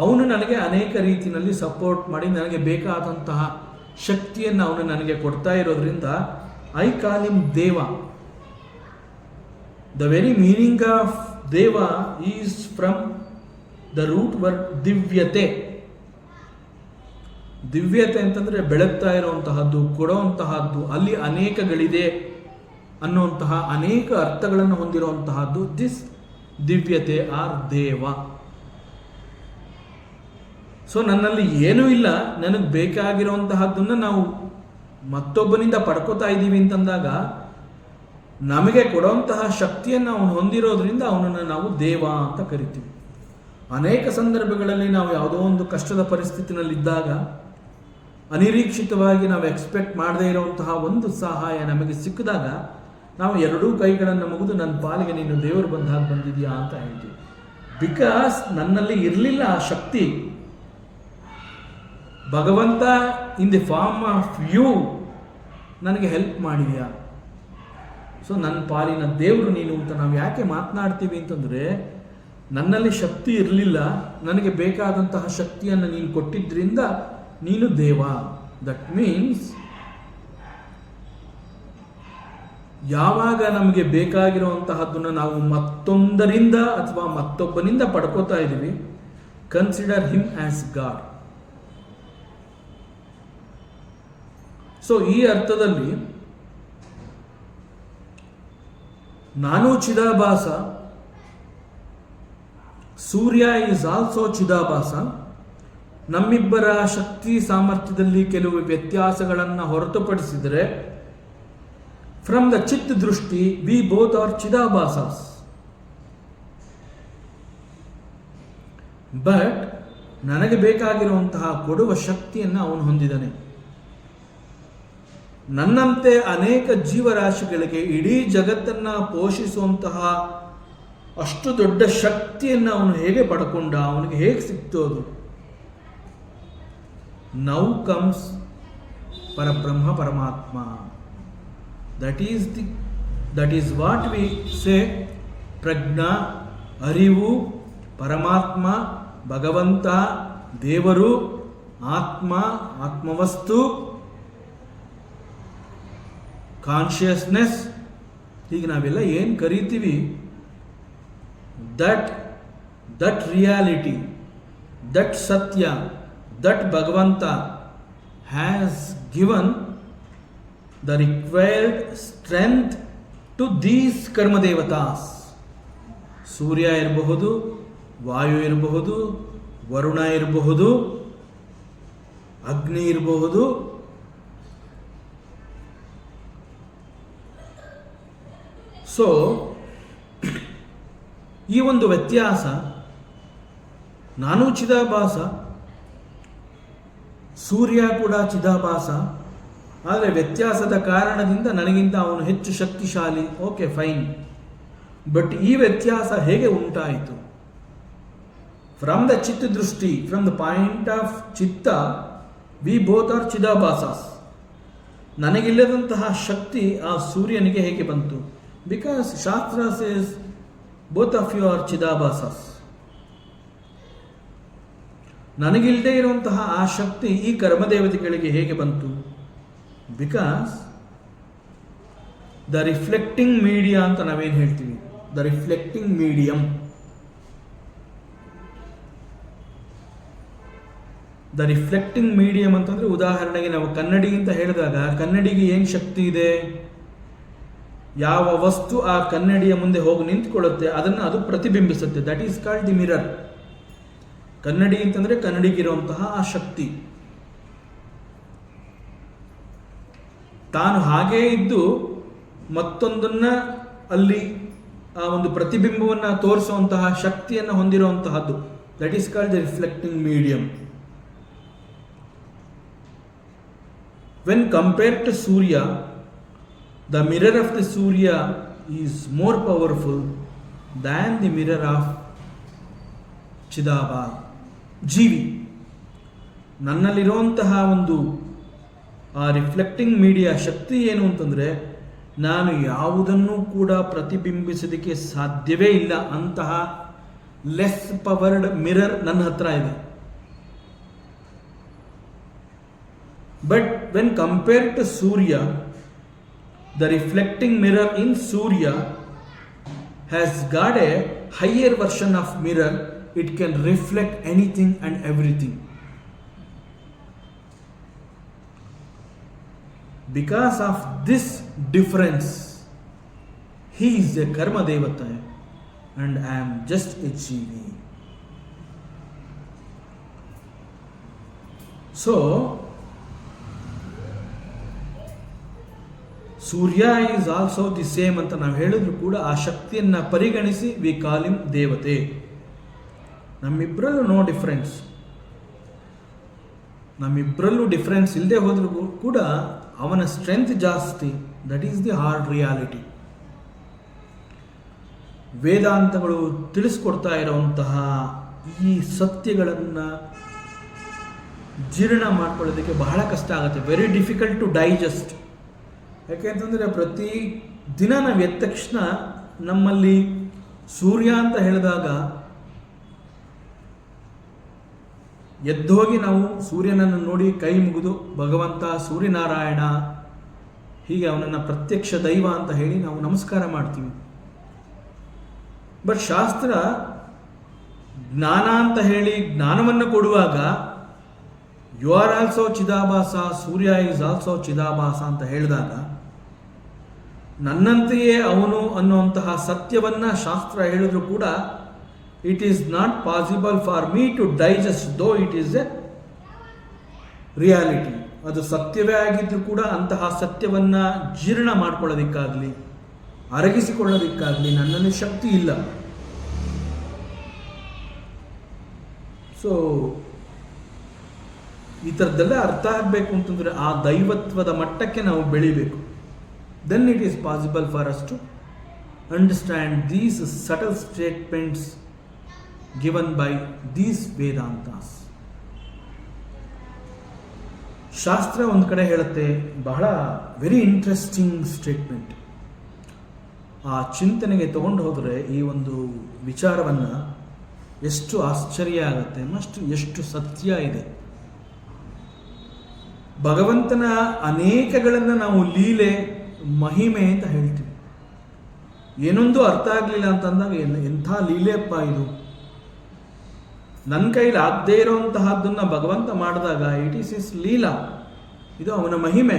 ಅವನು ನನಗೆ ಅನೇಕ ರೀತಿಯಲ್ಲಿ ಸಪೋರ್ಟ್ ಮಾಡಿ ನನಗೆ ಬೇಕಾದಂತಹ ಶಕ್ತಿಯನ್ನು ಅವನು ನನಗೆ ಕೊಡ್ತಾ ಇರೋದ್ರಿಂದ I call him deva. The very meaning of deva is from the root word divyate. ದಿವ್ಯತೆ ಅಂತಂದರೆ ಬೆಳಗ್ತಾ ಇರುವಂತಹದ್ದು, ಕೊಡುವಂತಹದ್ದು, ಅಲ್ಲಿ ಅನೇಕಗಳಿದೆ ಅನ್ನುವಂತಹ ಅನೇಕ ಅರ್ಥಗಳನ್ನು ಹೊಂದಿರುವಂತಹದ್ದು this divyate are deva. So ನನ್ನಲ್ಲಿ ಏನೂ ಇಲ್ಲ, ನನಗೆ ಬೇಕಾಗಿರುವಂತಹದ್ದನ್ನು ನಾವು ಮತ್ತೊಬ್ಬನಿಂದ ಪಡ್ಕೋತಾ ಇದ್ದೀವಿ ಅಂತಂದಾಗ ನಮಗೆ ಕೊಡುವಂತಹ ಶಕ್ತಿಯನ್ನು ಅವನು ಹೊಂದಿರೋದ್ರಿಂದ ಅವನನ್ನು ನಾವು ದೇವ ಅಂತ ಕರಿತೀವಿ. ಅನೇಕ ಸಂದರ್ಭಗಳಲ್ಲಿ ನಾವು ಯಾವುದೋ ಒಂದು ಕಷ್ಟದ ಪರಿಸ್ಥಿತಿನಲ್ಲಿದ್ದಾಗ ಅನಿರೀಕ್ಷಿತವಾಗಿ ನಾವು ಎಕ್ಸ್ಪೆಕ್ಟ್ ಮಾಡದೇ ಇರುವಂತಹ ಒಂದು ಸಹಾಯ ನಮಗೆ ಸಿಕ್ಕಿದಾಗ ನಾವು ಎರಡೂ ಕೈಗಳನ್ನು ಮುಗಿದು ನನ್ನ ಪಾಲಿಗೆ ನೀನು ದೇವರು ಬಂದಾಗ ಬಂದಿದೆಯಾ ಅಂತ ಹೇಳ್ತೀವಿ. ಬಿಕಾಸ್ ನನ್ನಲ್ಲಿ ಇರಲಿಲ್ಲ ಆ ಶಕ್ತಿ, ಭಗವಂತ in the form of you ನನಗೆ ಹೆಲ್ಪ್ ಮಾಡಿದ್ಯಾ. ಸೊ ನನ್ನ ಪಾಲಿನ ದೇವರು ನೀನು ಅಂತ ನಾವು ಯಾಕೆ ಮಾತನಾಡ್ತೀವಿ ಅಂತಂದರೆ, ನನ್ನಲ್ಲಿ ಶಕ್ತಿ ಇರಲಿಲ್ಲ, ನನಗೆ ಬೇಕಾದಂತಹ ಶಕ್ತಿಯನ್ನು ನೀನು ಕೊಟ್ಟಿದ್ದರಿಂದ ನೀನು ದೇವ. ದಟ್ ಮೀನ್ಸ್ ಯಾವಾಗ ನಮಗೆ ಬೇಕಾಗಿರುವಂತಹದ್ದನ್ನು ನಾವು ಮತ್ತೊಂದರಿಂದ ಅಥವಾ ಮತ್ತೊಬ್ಬನಿಂದ ಪಡ್ಕೋತಾ ಇದ್ದೀವಿ, consider him as god. So ಈ ಅರ್ಥದಲ್ಲಿ ನಾನು ಚಿದಾಭಾಸ, ಸೂರ್ಯ ಈಸ್ ಆಲ್ಸೋ ಚಿದಾಭಾಸ. ನಮ್ಮಿಬ್ಬರ ಶಕ್ತಿ ಸಾಮರ್ಥ್ಯದಲ್ಲಿ ಕೆಲವು ವ್ಯತ್ಯಾಸಗಳನ್ನು ಹೊರತುಪಡಿಸಿದರೆ, ಫ್ರಮ್ ದ ಚಿತ್ ದೃಷ್ಟಿ ವಿ ಬೋತ್ ಆರ್ ಚಿದಾಭಾಸಸ್. ಬಟ್ ನನಗೆ ಬೇಕಾಗಿರುವಂತಹ ಕೊಡುವ ಶಕ್ತಿಯನ್ನು ಅವನು ಹೊಂದಿದ್ದಾನೆ. ನನ್ನಂತೆ ಅನೇಕ ಜೀವರಾಶಿಗಳಿಗೆ ಇಡೀ ಜಗತ್ತನ್ನು ಪೋಷಿಸುವಂತಹ ಅಷ್ಟು ದೊಡ್ಡ ಶಕ್ತಿಯನ್ನು ಅವನು ಹೇಗೆ ಪಡ್ಕೊಂಡ, ಅವನಿಗೆ ಹೇಗೆ ಸಿಕ್ತು ಅದು? Now comes Parabrahma Paramatma. That is what we say prajna, arivu, Paramatma, ಭಗವಂತ, ದೇವರು, ಆತ್ಮ, ಆತ್ಮವಸ್ತು, ಕಾನ್ಷಿಯಸ್ನೆಸ್, ಹೀಗೆ ನಾವೆಲ್ಲ ಏನು ಕರಿತೀವಿ, that reality, that satya, that Bhagavanta has given the required strength to these karmadevatas. Surya ಇರಬಹುದು, ವಾಯು ಇರಬಹುದು, ವರುಣ ಇರಬಹುದು, ಅಗ್ನಿ ಇರಬಹುದು. ಸೊ ಈ ಒಂದು ವ್ಯತ್ಯಾಸ, ನಾನು ಚಿದಾಭಾಸ, ಸೂರ್ಯ ಕೂಡ ಚಿದಾಭಾಸ, ಆದರೆ ವ್ಯತ್ಯಾಸದ ಕಾರಣದಿಂದ ನನಗಿಂತ ಅವನು ಹೆಚ್ಚು ಶಕ್ತಿಶಾಲಿ. Okay, fine. ಬಟ್ ಈ ವ್ಯತ್ಯಾಸ ಹೇಗೆ ಉಂಟಾಯಿತು? From the chitta drishti, from the point of chitta, we both are chidabhasas. ನನಗಿಲ್ಲದಂತಹ ಶಕ್ತಿ ಆ ಸೂರ್ಯನಿಗೆ ಹೇಗೆ ಬಂತು? Because shastra says both of you are chidabhasas. ನನಗಿಲ್ಲದೆ ಇರುವಂತಹ ಆ ಶಕ್ತಿ ಈ ಕರ್ಮದೇವತೆಗಳಿಗೆ ಹೇಗೆ ಬಂತು? ಬಿಕಾಸ್ ದ ರಿಫ್ಲೆಕ್ಟಿಂಗ್ ಮೀಡಿಯಾ ಅಂತ ನಾವೇನು ಹೇಳ್ತೀವಿ, the reflecting medium, the reflecting medium ಅಂತಂದರೆ, ಉದಾಹರಣೆಗೆ ನಾವು ಕನ್ನಡಿ ಅಂತ ಹೇಳಿದಾಗ ಕನ್ನಡಿಗೆ ಏನು ಶಕ್ತಿ ಇದೆ? ಯಾವ ವಸ್ತು ಆ ಕನ್ನಡಿಯ ಮುಂದೆ ಹೋಗಿ ನಿಂತ್ಕೊಳ್ಳುತ್ತೆ ಅದನ್ನು ಅದು ಪ್ರತಿಬಿಂಬಿಸುತ್ತೆ. That is called the mirror. ಕನ್ನಡಿ ಅಂತಂದರೆ ಕನ್ನಡಿಗಿರುವಂತಹ ಆ ಶಕ್ತಿ. ತಾನು ಹಾಗೇ ಇದ್ದು ಮತ್ತೊಂದನ್ನು ಅಲ್ಲಿ ಆ ಒಂದು ಪ್ರತಿಬಿಂಬವನ್ನು ತೋರಿಸುವಂತಹ ಶಕ್ತಿಯನ್ನು ಹೊಂದಿರುವಂತಹದ್ದು. That is called the reflecting medium. When compared to Surya, the mirror of the Surya is more powerful than the mirror of Chidabha. ಜೀವಿ ನನ್ನಲ್ಲಿರುವಂತಹ ಒಂದು ಆ ರಿಫ್ಲೆಕ್ಟಿಂಗ್ ಮೀಡಿಯಾ ಶಕ್ತಿ ಏನು ಅಂತಂದರೆ, ನಾನು ಯಾವುದನ್ನು ಕೂಡ ಪ್ರತಿಬಿಂಬಿಸೋದಕ್ಕೆ ಸಾಧ್ಯವೇ ಇಲ್ಲ ಅಂತಹ ಲೆಸ್ ಪವರ್ಡ್ ಮಿರರ್ ನನ್ನ ಹತ್ರ ಇದೆ. But when compared to Surya, the reflecting mirror in Surya has got a higher version of mirror. It can reflect anything and everything. Because of this difference, he is a karma devata and I am just a jeevi. So Surya is also the same ಅಂತ ನಾವು ಹೇಳಿದ್ರು ಕೂಡ ಆ ಶಕ್ತಿಯನ್ನು ಪರಿಗಣಿಸಿ V call him devate. ನಮ್ಮಿಬ್ಬರಲ್ಲೂ no difference. ನಮ್ಮಿಬ್ಬರಲ್ಲೂ difference ಇಲ್ಲದೆ ಹೋದ್ರೂ ಕೂಡ ಅವನ ಸ್ಟ್ರೆಂತ್ ಜಾಸ್ತಿ. That is the hard reality. ವೇದಾಂತಗಳು ತಿಳಿಸ್ಕೊಡ್ತಾ ಇರುವಂತಹ ಈ ಸತ್ಯಗಳನ್ನು ಜೀರ್ಣ ಮಾಡ್ಕೊಳ್ಳೋದಕ್ಕೆ ಬಹಳ ಕಷ್ಟ ಆಗುತ್ತೆ. Very difficult to digest. ಯಾಕೆಂತಂದರೆ ಪ್ರತಿ ದಿನ ನಾವು ಎದ್ದ ತಕ್ಷಣ ನಮ್ಮಲ್ಲಿ ಸೂರ್ಯ ಅಂತ ಹೇಳಿದಾಗ ಎದ್ದೋಗಿ ನಾವು ಸೂರ್ಯನನ್ನು ನೋಡಿ ಕೈ ಮುಗಿದು ಭಗವಂತ ಸೂರ್ಯನಾರಾಯಣ, ಹೀಗೆ ಅವನನ್ನು ಪ್ರತ್ಯಕ್ಷ ದೈವ ಅಂತ ಹೇಳಿ ನಾವು ನಮಸ್ಕಾರ ಮಾಡ್ತೀವಿ. ಬಟ್ ಶಾಸ್ತ್ರ ಜ್ಞಾನ ಅಂತ ಹೇಳಿ ಜ್ಞಾನವನ್ನು ಕೊಡುವಾಗ you are also chidabhasa, Surya is also chidabhasa ಅಂತ ಹೇಳಿದಾಗ ನನ್ನಂತೆಯೇ ಅವನು ಅನ್ನುವಂತಹ ಸತ್ಯವನ್ನು ಶಾಸ್ತ್ರ ಹೇಳಿದ್ರು ಕೂಡ it is not possible for me to digest, though it is a reality. ಅದು ಸತ್ಯವೇ ಆಗಿದ್ರೂ ಕೂಡ ಅಂತಹ ಸತ್ಯವನ್ನು ಜೀರ್ಣ ಮಾಡ್ಕೊಳ್ಳೋದಕ್ಕಾಗಲಿ ಅರಗಿಸಿಕೊಳ್ಳೋದಕ್ಕಾಗಲಿ ನನ್ನಲ್ಲಿ ಶಕ್ತಿ ಇಲ್ಲ. ಸೊ ಈ ಥರದ್ದೆಲ್ಲ ಅರ್ಥ ಆಗಬೇಕು ಅಂತಂದರೆ ಆ ದೈವತ್ವದ ಮಟ್ಟಕ್ಕೆ ನಾವು ಬೆಳಿಬೇಕು. Then it is possible for us to understand these subtle statements given by these Vedantas. ಶಾಸ್ತ್ರ ಒಂದು ಕಡೆ ಹೇಳುತ್ತೆ, ಬಹಳ ವೆರಿ ಇಂಟ್ರೆಸ್ಟಿಂಗ್ ಸ್ಟೇಟ್ಮೆಂಟ್. ಆ ಚಿಂತನೆಗೆ ತಗೊಂಡು ಹೋದರೆ ಈ ಒಂದು ವಿಚಾರವನ್ನು ಎಷ್ಟು ಆಶ್ಚರ್ಯ ಆಗುತ್ತೆ, ಎಷ್ಟು ಸತ್ಯ ಇದೆ. ಭಗವಂತನ ಅನೇಕಗಳನ್ನು ನಾವು ಲೀಲೆ ಮಹಿಮೆ ಅಂತ ಹೇಳ್ತೀವಿ. ಏನೊಂದು ಅರ್ಥ ಆಗಲಿಲ್ಲ ಅಂತಂದಾಗ ಎಂಥ ಲೀಲೆಯಪ್ಪ ಇದು, ನನ್ನ ಕೈಲಿ ಆಗದೇ ಇರೋಂತಹದ್ದನ್ನು ಭಗವಂತ ಮಾಡಿದಾಗ ಇಟ್ ಈಸ್ ಇಸ್ ಲೀಲಾ, ಇದು ಅವನ ಮಹಿಮೆ,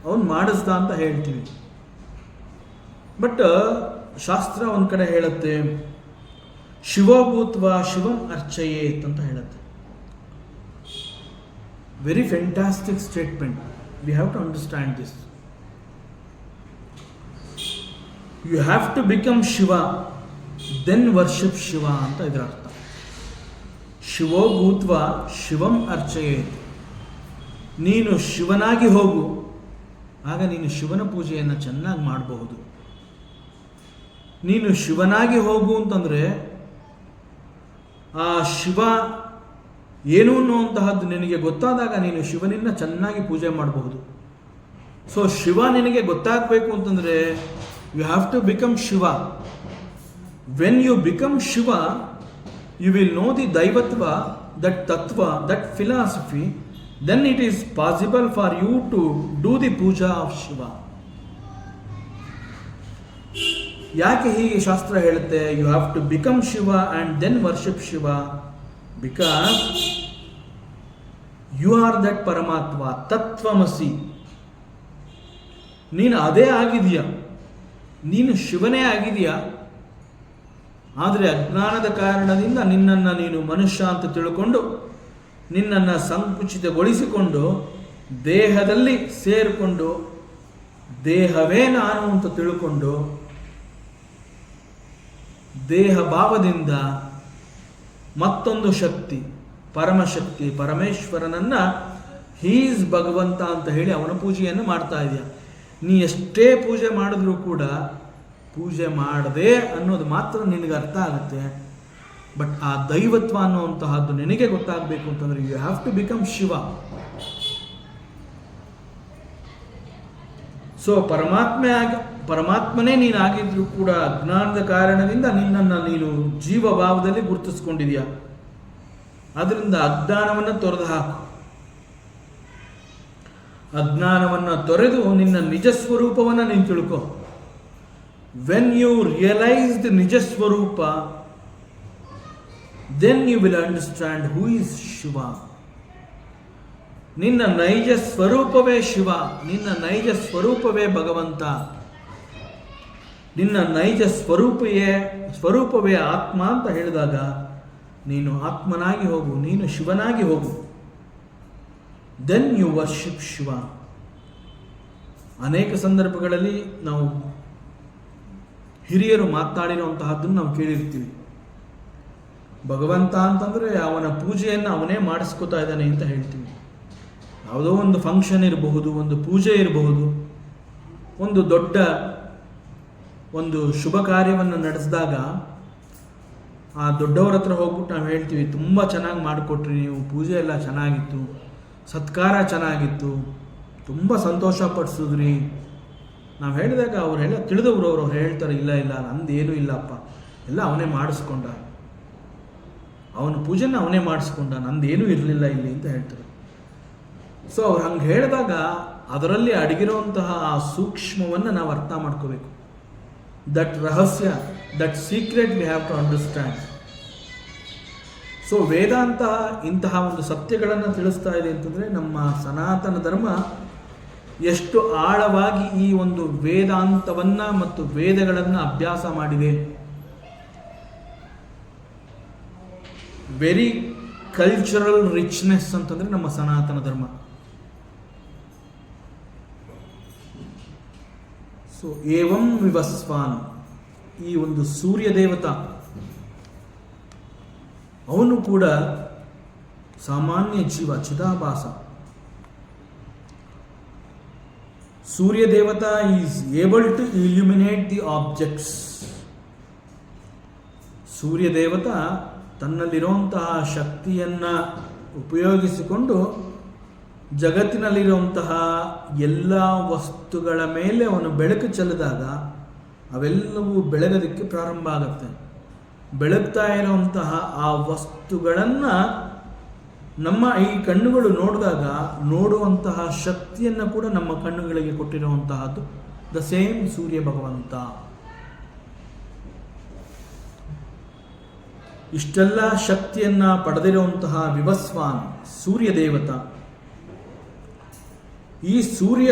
ಅವನು ಮಾಡಿಸ್ದ ಅಂತ ಹೇಳ್ತೀವಿ. ಬಟ್ ಶಾಸ್ತ್ರ ಒಂದು ಕಡೆ ಹೇಳುತ್ತೆ, ಶಿವಭೂತ್ವ ಶಿವಂ ಅರ್ಚಯೇತ್ ಅಂತ ಹೇಳುತ್ತೆ. Very fantastic statement. We have to understand this. You have to become Shiva, then worship Shiva ಅಂತ ಇದರ ಅರ್ಥ. ಶಿವೋ ಭೂತ್ವ ಶಿವಂ ಅರ್ಚಯೇತ್. ನೀನು ಶಿವನಾಗಿ ಹೋಗು, ಆಗ ನೀನು ಶಿವನ ಪೂಜೆಯನ್ನು ಚೆನ್ನಾಗಿ ಮಾಡಬಹುದು. ನೀನು ಶಿವನಾಗಿ ಹೋಗು ಅಂತಂದರೆ ಆ ಶಿವ ಏನು ಅನ್ನುವಂತಹದ್ದು ನಿನಗೆ ಗೊತ್ತಾದಾಗ ನೀನು ಶಿವನನ್ನು ಚೆನ್ನಾಗಿ ಪೂಜೆ ಮಾಡಬಹುದು. ಸೊ ಶಿವ ನಿನಗೆ ಗೊತ್ತಾಗಬೇಕು ಅಂತಂದರೆ you have to become Shiva. When you become Shiva, you will know the daivatva, that tattva, that philosophy, then it is possible for you to do the puja of Shiva. ಯಾಕೆ ಹೀಗೆ ಶಾಸ್ತ್ರ ಹೇಳುತ್ತೆ you have to become Shiva and then worship Shiva? Because you are that ಪರಮಾತ್ಮ, ತತ್ವಮಸಿ. ನೀನು ಅದೇ ಆಗಿದೆಯಾ, ನೀನು ಶಿವನೇ ಆಗಿದೆಯಾ. ಆದರೆ ಅಜ್ಞಾನದ ಕಾರಣದಿಂದ ನಿನ್ನನ್ನು ನೀನು ಮನುಷ್ಯ ಅಂತ ತಿಳ್ಕೊಂಡು ನಿನ್ನನ್ನು ಸಂಕುಚಿತಗೊಳಿಸಿಕೊಂಡು ದೇಹದಲ್ಲಿ ಸೇರಿಕೊಂಡು ದೇಹವೇ ನಾನು ಅಂತ ತಿಳ್ಕೊಂಡು ದೇಹ ಭಾವದಿಂದ ಮತ್ತೊಂದು ಶಕ್ತಿ, ಪರಮಶಕ್ತಿ ಪರಮೇಶ್ವರನನ್ನು ಹೀಸ್ ಭಗವಂತ ಅಂತ ಹೇಳಿ ಅವನ ಪೂಜೆಯನ್ನು ಮಾಡ್ತಾ ಇದೆಯಾ. ನೀ ಎಷ್ಟೇ ಪೂಜೆ ಮಾಡಿದ್ರೂ ಕೂಡ ಪೂಜೆ ಮಾಡದೆ ಅನ್ನೋದು ಮಾತ್ರ ನಿನಗೆ ಅರ್ಥ ಆಗುತ್ತೆ. ಬಟ್ ಆ ದೈವತ್ವ ಅನ್ನುವಂತಹದ್ದು ನಿನಗೆ ಗೊತ್ತಾಗಬೇಕು ಅಂತಂದರೆ you have to become Shiva. So ಪರಮಾತ್ಮನೇ ನೀನಾಗಿದ್ರೂ ಕೂಡ ಅಜ್ಞಾನದ ಕಾರಣದಿಂದ ನಿನ್ನನ್ನು ನೀನು ಜೀವಭಾವದಲ್ಲಿ ಗುರುತಿಸ್ಕೊಂಡಿದೆಯಾ. ಅದರಿಂದ ಅಜ್ಞಾನವನ್ನು ತೊರೆದು ಹಾಕು. ಅಜ್ಞಾನವನ್ನು ತೊರೆದು ನಿನ್ನ ನಿಜ ಸ್ವರೂಪವನ್ನು ನೀನು ತಿಳ್ಕೊ. When you realize the Nija Swarupa, then you will understand who is Shiva. ನಿನ್ನ ನೈಜ ಸ್ವರೂಪವೇ ಶಿವ, ನಿನ್ನ ನೈಜ ಸ್ವರೂಪವೇ ಭಗವಂತ, ನಿನ್ನ ನೈಜ ಸ್ವರೂಪವೇ ಆತ್ಮ ಅಂತ ಹೇಳಿದಾಗ ನೀನು ಆತ್ಮನಾಗಿ ಹೋಗು, ನೀನು ಶಿವನಾಗಿ ಹೋಗು. Then you worship Shiva. ಅನೇಕ ಸಂದರ್ಭಗಳಲ್ಲಿ ನಾವು ಹಿರಿಯರು ಮಾತನಾಡಿರುವಂತಹದ್ದನ್ನು ನಾವು ಕೇಳಿರ್ತೀವಿ. ಭಗವಂತ ಅಂತಂದರೆ ಅವನ ಪೂಜೆಯನ್ನು ಅವನೇ ಮಾಡಿಸ್ಕೋತಾ ಇದ್ದಾನೆ ಅಂತ ಹೇಳ್ತೀವಿ. ಯಾವುದೋ ಒಂದು ಫಂಕ್ಷನ್ ಇರಬಹುದು, ಒಂದು ಪೂಜೆ ಇರಬಹುದು, ಒಂದು ದೊಡ್ಡ ಒಂದು ಶುಭ ಕಾರ್ಯವನ್ನು ನಡೆಸಿದಾಗ ಆ ದೊಡ್ಡವರ ಹತ್ರ ಹೋಗ್ಬಿಟ್ಟು ನಾವು ಹೇಳ್ತೀವಿ, ತುಂಬ ಚೆನ್ನಾಗಿ ಮಾಡಿಕೊಟ್ರಿ ನೀವು, ಪೂಜೆ ಎಲ್ಲ ಚೆನ್ನಾಗಿತ್ತು, ಸತ್ಕಾರ ಚೆನ್ನಾಗಿತ್ತು, ತುಂಬ ಸಂತೋಷ ಪಡಿಸಿದ್ರಿ. ನಾವು ಹೇಳಿದಾಗ ಅವರೆಲ್ಲ ತಿಳಿದವರು ಅವ್ರು ಹೇಳ್ತಾರೆ, ಇಲ್ಲ ಇಲ್ಲ ನಂದೇನೂ ಇಲ್ಲಪ್ಪ, ಎಲ್ಲ ಅವನೇ ಮಾಡಿಸ್ಕೊಂಡ, ಅವನ ಪೂಜೆನ ಅವನೇ ಮಾಡಿಸ್ಕೊಂಡ, ನಂದೇನೂ ಇರಲಿಲ್ಲ ಇಲ್ಲಿ ಅಂತ ಹೇಳ್ತಾರೆ. ಸೊ ಅವ್ರು ಹಂಗೆ ಹೇಳಿದಾಗ ಅದರಲ್ಲಿ ಅಡಗಿರುವಂತಹ ಆ ಸೂಕ್ಷ್ಮವನ್ನು ನಾವು ಅರ್ಥ ಮಾಡ್ಕೋಬೇಕು. That rahasya, that secret we have to understand. So Vedanta ಇಂತಹ ಒಂದು ಸತ್ಯಗಳನ್ನು ತಿಳಿಸ್ತಾ ಇದೆ ಅಂತಂದರೆ ನಮ್ಮ ಸನಾತನ ಧರ್ಮ ಎಷ್ಟು ಆಳವಾಗಿ ಈ ಒಂದು ವೇದಾಂತವನ್ನು ಮತ್ತು ವೇದಗಳನ್ನು ಅಭ್ಯಾಸ ಮಾಡಿದೆ. ವೆರಿ ಕಲ್ಚರಲ್ ರಿಚ್ನೆಸ್ ಅಂತಂದರೆ ನಮ್ಮ ಸನಾತನ ಧರ್ಮ. ಸೊ ಏವಂ ವಿವಸ್ವಾನ್, ಈ ಒಂದು ಸೂರ್ಯ ದೇವತಾ ಅವನು ಕೂಡ ಸಾಮಾನ್ಯ ಜೀವ, ಚಿದಾಭಾಸ. Surya devata is able to illuminate the objects. Surya ದೇವತಾ ತನ್ನಲ್ಲಿರುವಂತಹ ಶಕ್ತಿಯನ್ನು ಉಪಯೋಗಿಸಿಕೊಂಡು ಜಗತ್ತಿನಲ್ಲಿರುವಂತಹ ಎಲ್ಲ ವಸ್ತುಗಳ ಮೇಲೆ ಅವನು ಬೆಳಕು ಚೆಲ್ಲಿದಾಗ ಅವೆಲ್ಲವೂ ಬೆಳಗೋದಕ್ಕೆ ಪ್ರಾರಂಭ ಆಗುತ್ತೆ. ಬೆಳಗ್ತಾ ಇರುವಂತಹ ಆ ವಸ್ತುಗಳನ್ನು ನಮ್ಮ ಈ ಕಣ್ಣುಗಳು ನೋಡಿದಾಗ ನೋಡುವಂತಹ ಶಕ್ತಿಯನ್ನು ಕೂಡ ನಮ್ಮ ಕಣ್ಣುಗಳಿಗೆ ಕೊಟ್ಟಿರುವಂತಹದ್ದು ದ ಸೇಮ್ ಸೂರ್ಯ ಭಗವಂತ. ಇಷ್ಟೆಲ್ಲ ಶಕ್ತಿಯನ್ನು ಪಡೆದಿರುವಂತಹ ವಿವಸ್ವಾನ್ ಸೂರ್ಯ ದೇವತಾ. ಈ ಸೂರ್ಯ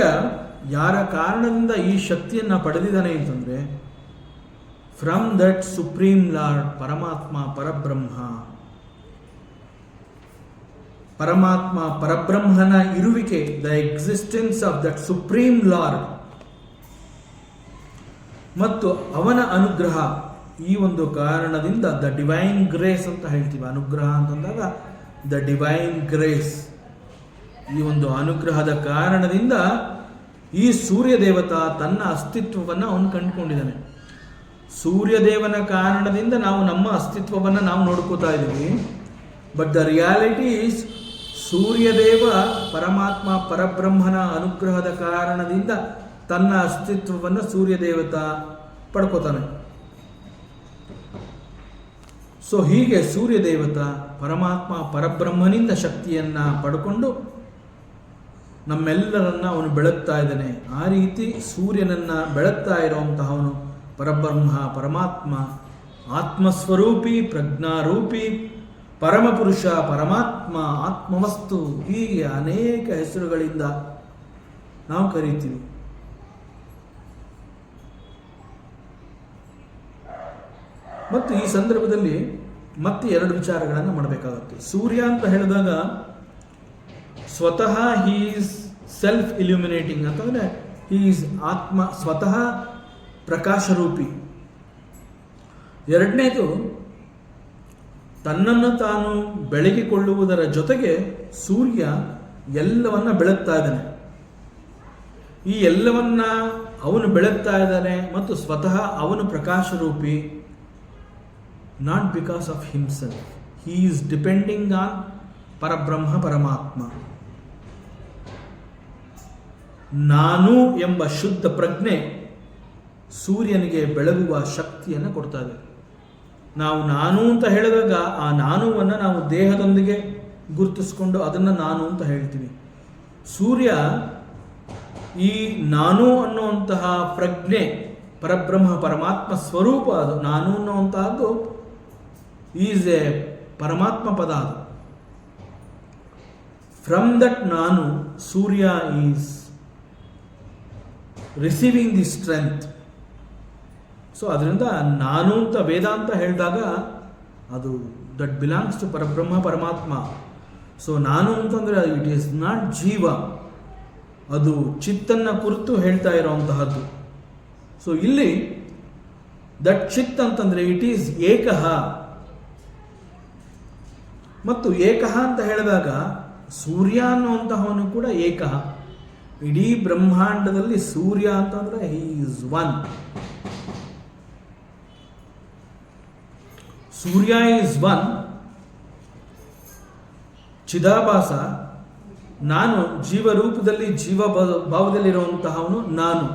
ಯಾರ ಕಾರಣದಿಂದ ಈ ಶಕ್ತಿಯನ್ನು ಪಡೆದಿದ್ದಾನೆ ಅಂತಂದರೆ, ಫ್ರಮ್ ದಟ್ ಸುಪ್ರೀಂ ಲಾರ್ಡ್, ಪರಮಾತ್ಮ ಪರಬ್ರಹ್ಮ. ಪರಮಾತ್ಮ ಪರಬ್ರಹ್ಮನ ಇರುವಿಕೆ, the existence of that supreme lord ಮತ್ತು ಅವನ ಅನುಗ್ರಹ, ಈ ಒಂದು ಕಾರಣದಿಂದ ದ ಡಿವೈನ್ ಗ್ರೇಸ್ ಅಂತ ಹೇಳ್ತೀವಿ. ಅನುಗ್ರಹ ಅಂತಂದಾಗ ದ ಡಿವೈನ್ ಗ್ರೇಸ್, ಈ ಒಂದು ಅನುಗ್ರಹದ ಕಾರಣದಿಂದ ಈ ಸೂರ್ಯ ದೇವತಾ ತನ್ನ ಅಸ್ತಿತ್ವವನ್ನು ಅವನು ಕಂಡುಕೊಂಡಿದ್ದಾನೆ. ಸೂರ್ಯದೇವನ ಕಾರಣದಿಂದ ನಾವು ನಮ್ಮ ಅಸ್ತಿತ್ವವನ್ನು ನಾವು ನೋಡ್ಕೋತಾ ಇದ್ದೀವಿ. ಬಟ್ ದ ರಿಯಾಲಿಟಿ ಈಸ್ ಸೂರ್ಯದೇವ ಪರಮಾತ್ಮ ಪರಬ್ರಹ್ಮನ ಅನುಗ್ರಹದ ಕಾರಣದಿಂದ ತನ್ನ ಅಸ್ತಿತ್ವವನ್ನು ಸೂರ್ಯದೇವತಾ ಪಡ್ಕೋತಾನೆ. ಸೊ ಹೀಗೆ ಸೂರ್ಯದೇವತಾ ಪರಮಾತ್ಮ ಪರಬ್ರಹ್ಮನಿಂದ ಶಕ್ತಿಯನ್ನು ಪಡ್ಕೊಂಡು ನಮ್ಮೆಲ್ಲರನ್ನ ಅವನು ಬೆಳಗ್ತಾ ಇದ್ದಾನೆ. ಆ ರೀತಿ ಸೂರ್ಯನನ್ನು ಬೆಳಗ್ತಾ ಇರುವಂತಹವನು ಪರಬ್ರಹ್ಮ, ಪರಮಾತ್ಮ, ಆತ್ಮಸ್ವರೂಪಿ, ಪ್ರಜ್ಞಾರೂಪಿ, ಪರಮಪುರುಷ, ಪರಮಾತ್ಮ, ಆತ್ಮವಸ್ತು, ಹೀಗೆ ಅನೇಕ ಹೆಸರುಗಳಿಂದ ನಾವು ಕರೀತೀವಿ. ಮತ್ತು ಈ ಸಂದರ್ಭದಲ್ಲಿ ಮತ್ತೆ ಎರಡು ವಿಚಾರಗಳನ್ನು ಮಾಡಬೇಕಾಗುತ್ತೆ. ಸೂರ್ಯ ಅಂತ ಹೇಳಿದಾಗ ಸ್ವತಃ ಹೀ ಈಸ್ ಸೆಲ್ಫ್ ಇಲ್ಯುಮಿನೇಟಿಂಗ್ ಅಂತಂದರೆ ಹೀ ಈಸ್ ಆತ್ಮ, ಸ್ವತಃ ಪ್ರಕಾಶರೂಪಿ. ಎರಡನೇದು, ತನ್ನನ್ನು ತಾನು ಬೆಳಗಿಕೊಳ್ಳುವುದರ ಜೊತೆಗೆ ಸೂರ್ಯ ಎಲ್ಲವನ್ನ ಬೆಳಗ್ತಾ ಇದ್ದಾನೆ. ಈ ಎಲ್ಲವನ್ನ ಅವನು ಬೆಳಗ್ತಾ ಇದ್ದಾನೆ ಮತ್ತು ಸ್ವತಃ ಅವನು ಪ್ರಕಾಶರೂಪಿ. Not because of himself, he is depending on Parabrahma Paramatma. ನಾನು ಎಂಬ ಶುದ್ಧ ಪ್ರಜ್ಞೆ ಸೂರ್ಯನಿಗೆ ಬೆಳಗುವ ಶಕ್ತಿಯನ್ನು ಕೊಡ್ತಾ ಇದೆ. ನಾವು ನಾನು ಅಂತ ಹೇಳಿದಾಗ ಆ ನಾನುವನ್ನು ನಾವು ದೇಹದೊಂದಿಗೆ ಗುರುತಿಸ್ಕೊಂಡು ಅದನ್ನು ನಾನು ಅಂತ ಹೇಳ್ತೀವಿ. ಸೂರ್ಯ ಈ ನಾನು ಅನ್ನುವಂತಹ ಪ್ರಜ್ಞೆ ಪರಬ್ರಹ್ಮ ಪರಮಾತ್ಮ ಸ್ವರೂಪ, ಅದು ನಾನು ಅನ್ನುವಂತಹದ್ದು ಈಸ್ ಎ ಪರಮಾತ್ಮ ಪದ. ಅದು ಫ್ರಮ್ ದಟ್ ನಾನು Surya is receiving the strength. So ಅದರಿಂದ ನಾನು ಅಂತ ವೇದಾಂತ ಹೇಳಿದಾಗ ಅದು ದಟ್ ಬಿಲಾಂಗ್ಸ್ ಟು ಪರಬ್ರಹ್ಮ ಪರಮಾತ್ಮ. ಸೊ ನಾನು ಅಂತಂದರೆ ಇಟ್ ಈಸ್ ನಾಟ್ ಜೀವ, ಅದು ಚಿತ್ತನ್ನು ಕುರಿತು ಹೇಳ್ತಾ ಇರೋವಂತಹದ್ದು. ಸೊ ಇಲ್ಲಿ ದಟ್ ಚಿತ್ ಅಂತಂದರೆ ಇಟ್ ಈಸ್ ಏಕಃ. ಮತ್ತು ಏಕಃ ಅಂತ ಹೇಳಿದಾಗ ಸೂರ್ಯ ಅನ್ನುವಂತಹವನು ಕೂಡ ಏಕಃ. ಇಡೀ ಬ್ರಹ್ಮಾಂಡದಲ್ಲಿ ಸೂರ್ಯ ಅಂತಂದರೆ he is one. Surya is one, chidabhasa, ನಾನು ಜೀವರೂಪದಲ್ಲಿ ಭಾವದಲ್ಲಿರುವಂತಹವನು ನಾನು.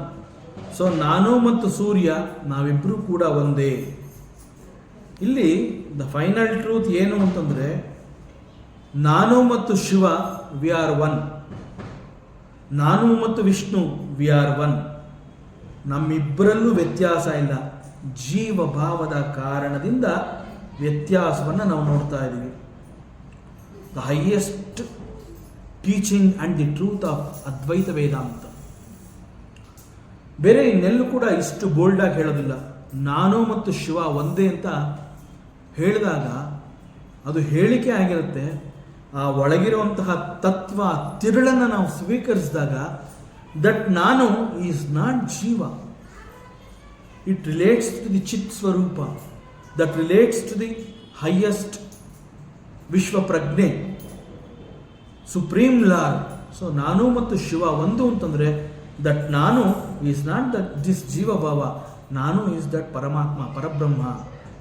ಸೊ ನಾನು ಮತ್ತು ಸೂರ್ಯ ನಾವಿಬ್ಬರೂ ಕೂಡ ಒಂದೇ. ಇಲ್ಲಿ ದ ಫೈನಲ್ ಟ್ರೂತ್ ಏನು ಅಂತಂದರೆ, ನಾನು ಮತ್ತು ಶಿವ ವಿ ಆರ್ ಒನ್, ನಾನು ಮತ್ತು ವಿಷ್ಣು ವಿ ಆರ್ ಒನ್. ನಮ್ಮಿಬ್ಬರಲ್ಲೂ ವ್ಯತ್ಯಾಸ ಇಲ್ಲ. ಜೀವ ಭಾವದ ಕಾರಣದಿಂದ ವ್ಯತ್ಯಾಸವನ್ನು ನಾವು ನೋಡ್ತಾ ಇದ್ದೀವಿ. The highest teaching and the truth of Advaita Vedanta. ಬೇರೆ ಇನ್ನೆಲ್ಲೂ ಕೂಡ ಇಷ್ಟು ಬೋಲ್ಡಾಗಿ ಹೇಳೋದಿಲ್ಲ. ನಾನು ಮತ್ತು ಶಿವ ಒಂದೇ ಅಂತ ಹೇಳಿದಾಗ ಅದು ಹೇಳಿಕೆ ಆಗಿರುತ್ತೆ. ಆ ಒಳಗಿರುವಂತಹ ತತ್ವ ತಿರುಳನ್ನು ನಾವು ಸ್ವೀಕರಿಸಿದಾಗ ದಟ್ ನಾನು ಈಸ್ ನಾಟ್ ಜೀವ. ಇಟ್ ರಿಲೇಟ್ಸ್ ಟು ದಿ ಚಿತ್ ಸ್ವರೂಪ, that relates to the highest ವಿಶ್ವ ಪ್ರಜ್ಞೆ, ಸುಪ್ರೀಂ ಲಾರ್ಡ್. ಸೊ ನಾನು ಮತ್ತು ಶಿವ ಒಂದು ಅಂತಂದರೆ ದಟ್ ನಾನು ಈಸ್ ನಾಟ್ ದಟ್ ದಿಸ್ ಜೀವಭಾವ, ನಾನು ಈಸ್ ದಟ್ ಪರಮಾತ್ಮ, ಪರಬ್ರಹ್ಮ.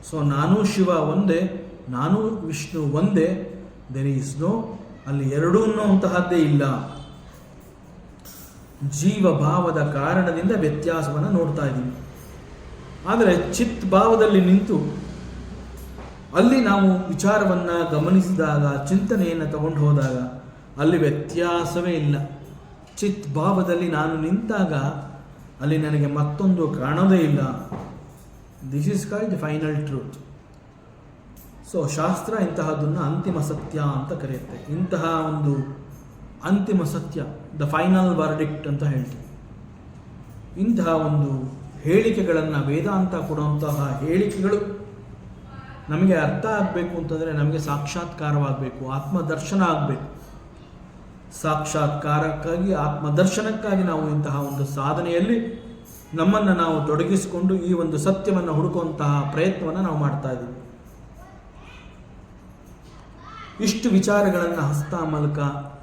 ಸೊ ನಾನು ಶಿವ ಒಂದೇ, ನಾನು ವಿಷ್ಣು ಒಂದೇ. ದೇರ್ ಈಸ್ ನೋ, ಅಲ್ಲಿ ಎರಡೂ ಅನ್ನುವಂತಹದ್ದೇ ಇಲ್ಲ. ಜೀವಭಾವದ ಕಾರಣದಿಂದ ವ್ಯತ್ಯಾಸವನ್ನು ನೋಡ್ತಾ ಇದ್ದೀವಿ. ಆದರೆ ಚಿತ್ ಭಾವದಲ್ಲಿ ನಿಂತು ಅಲ್ಲಿ ನಾವು ವಿಚಾರವನ್ನು ಗಮನಿಸಿದಾಗ, ಚಿಂತನೆಯನ್ನು ತಗೊಂಡು ಹೋದಾಗ ಅಲ್ಲಿ ವ್ಯತ್ಯಾಸವೇ ಇಲ್ಲ. ಚಿತ್ ಭಾವದಲ್ಲಿ ನಾನು ನಿಂತಾಗ ಅಲ್ಲಿ ನನಗೆ ಮತ್ತೊಂದು ಕಾಣೋದೇ ಇಲ್ಲ. This is called the final truth. So ಶಾಸ್ತ್ರ ಇಂತಹದನ್ನು ಅಂತಿಮ ಸತ್ಯ ಅಂತ ಕರೆಯುತ್ತೆ. ಇಂತಹ ಒಂದು ಅಂತಿಮ ಸತ್ಯ, ದ ಫೈನಲ್ ವರ್ಡಿಕ್ಟ್ ಅಂತ ಹೇಳ್ತೀವಿ. ಇಂತಹ ಒಂದು ಹೇಳಿಕೆಗಳನ್ನು, ವೇದಾಂತ ಕೊಡುವಂತಹ ಹೇಳಿಕೆಗಳು ನಮಗೆ ಅರ್ಥ ಆಗಬೇಕು ಅಂತಂದರೆ ನಮಗೆ ಸಾಕ್ಷಾತ್ಕಾರವಾಗಬೇಕು, ಆತ್ಮದರ್ಶನ ಆಗಬೇಕು. ಸಾಕ್ಷಾತ್ಕಾರಕ್ಕಾಗಿ, ಆತ್ಮದರ್ಶನಕ್ಕಾಗಿ ನಾವು ಇಂತಹ ಒಂದು ಸಾಧನೆಯಲ್ಲಿ ನಮ್ಮನ್ನು ನಾವು ತೊಡಗಿಸಿಕೊಂಡು ಈ ಒಂದು ಸತ್ಯವನ್ನು ಹುಡುಕುವಂತಹ ಪ್ರಯತ್ನವನ್ನು ನಾವು ಮಾಡ್ತಾ ಇದ್ದೀವಿ. ಇಷ್ಟು ವಿಚಾರಗಳನ್ನು ಹಸ್ತಾಮಲಕ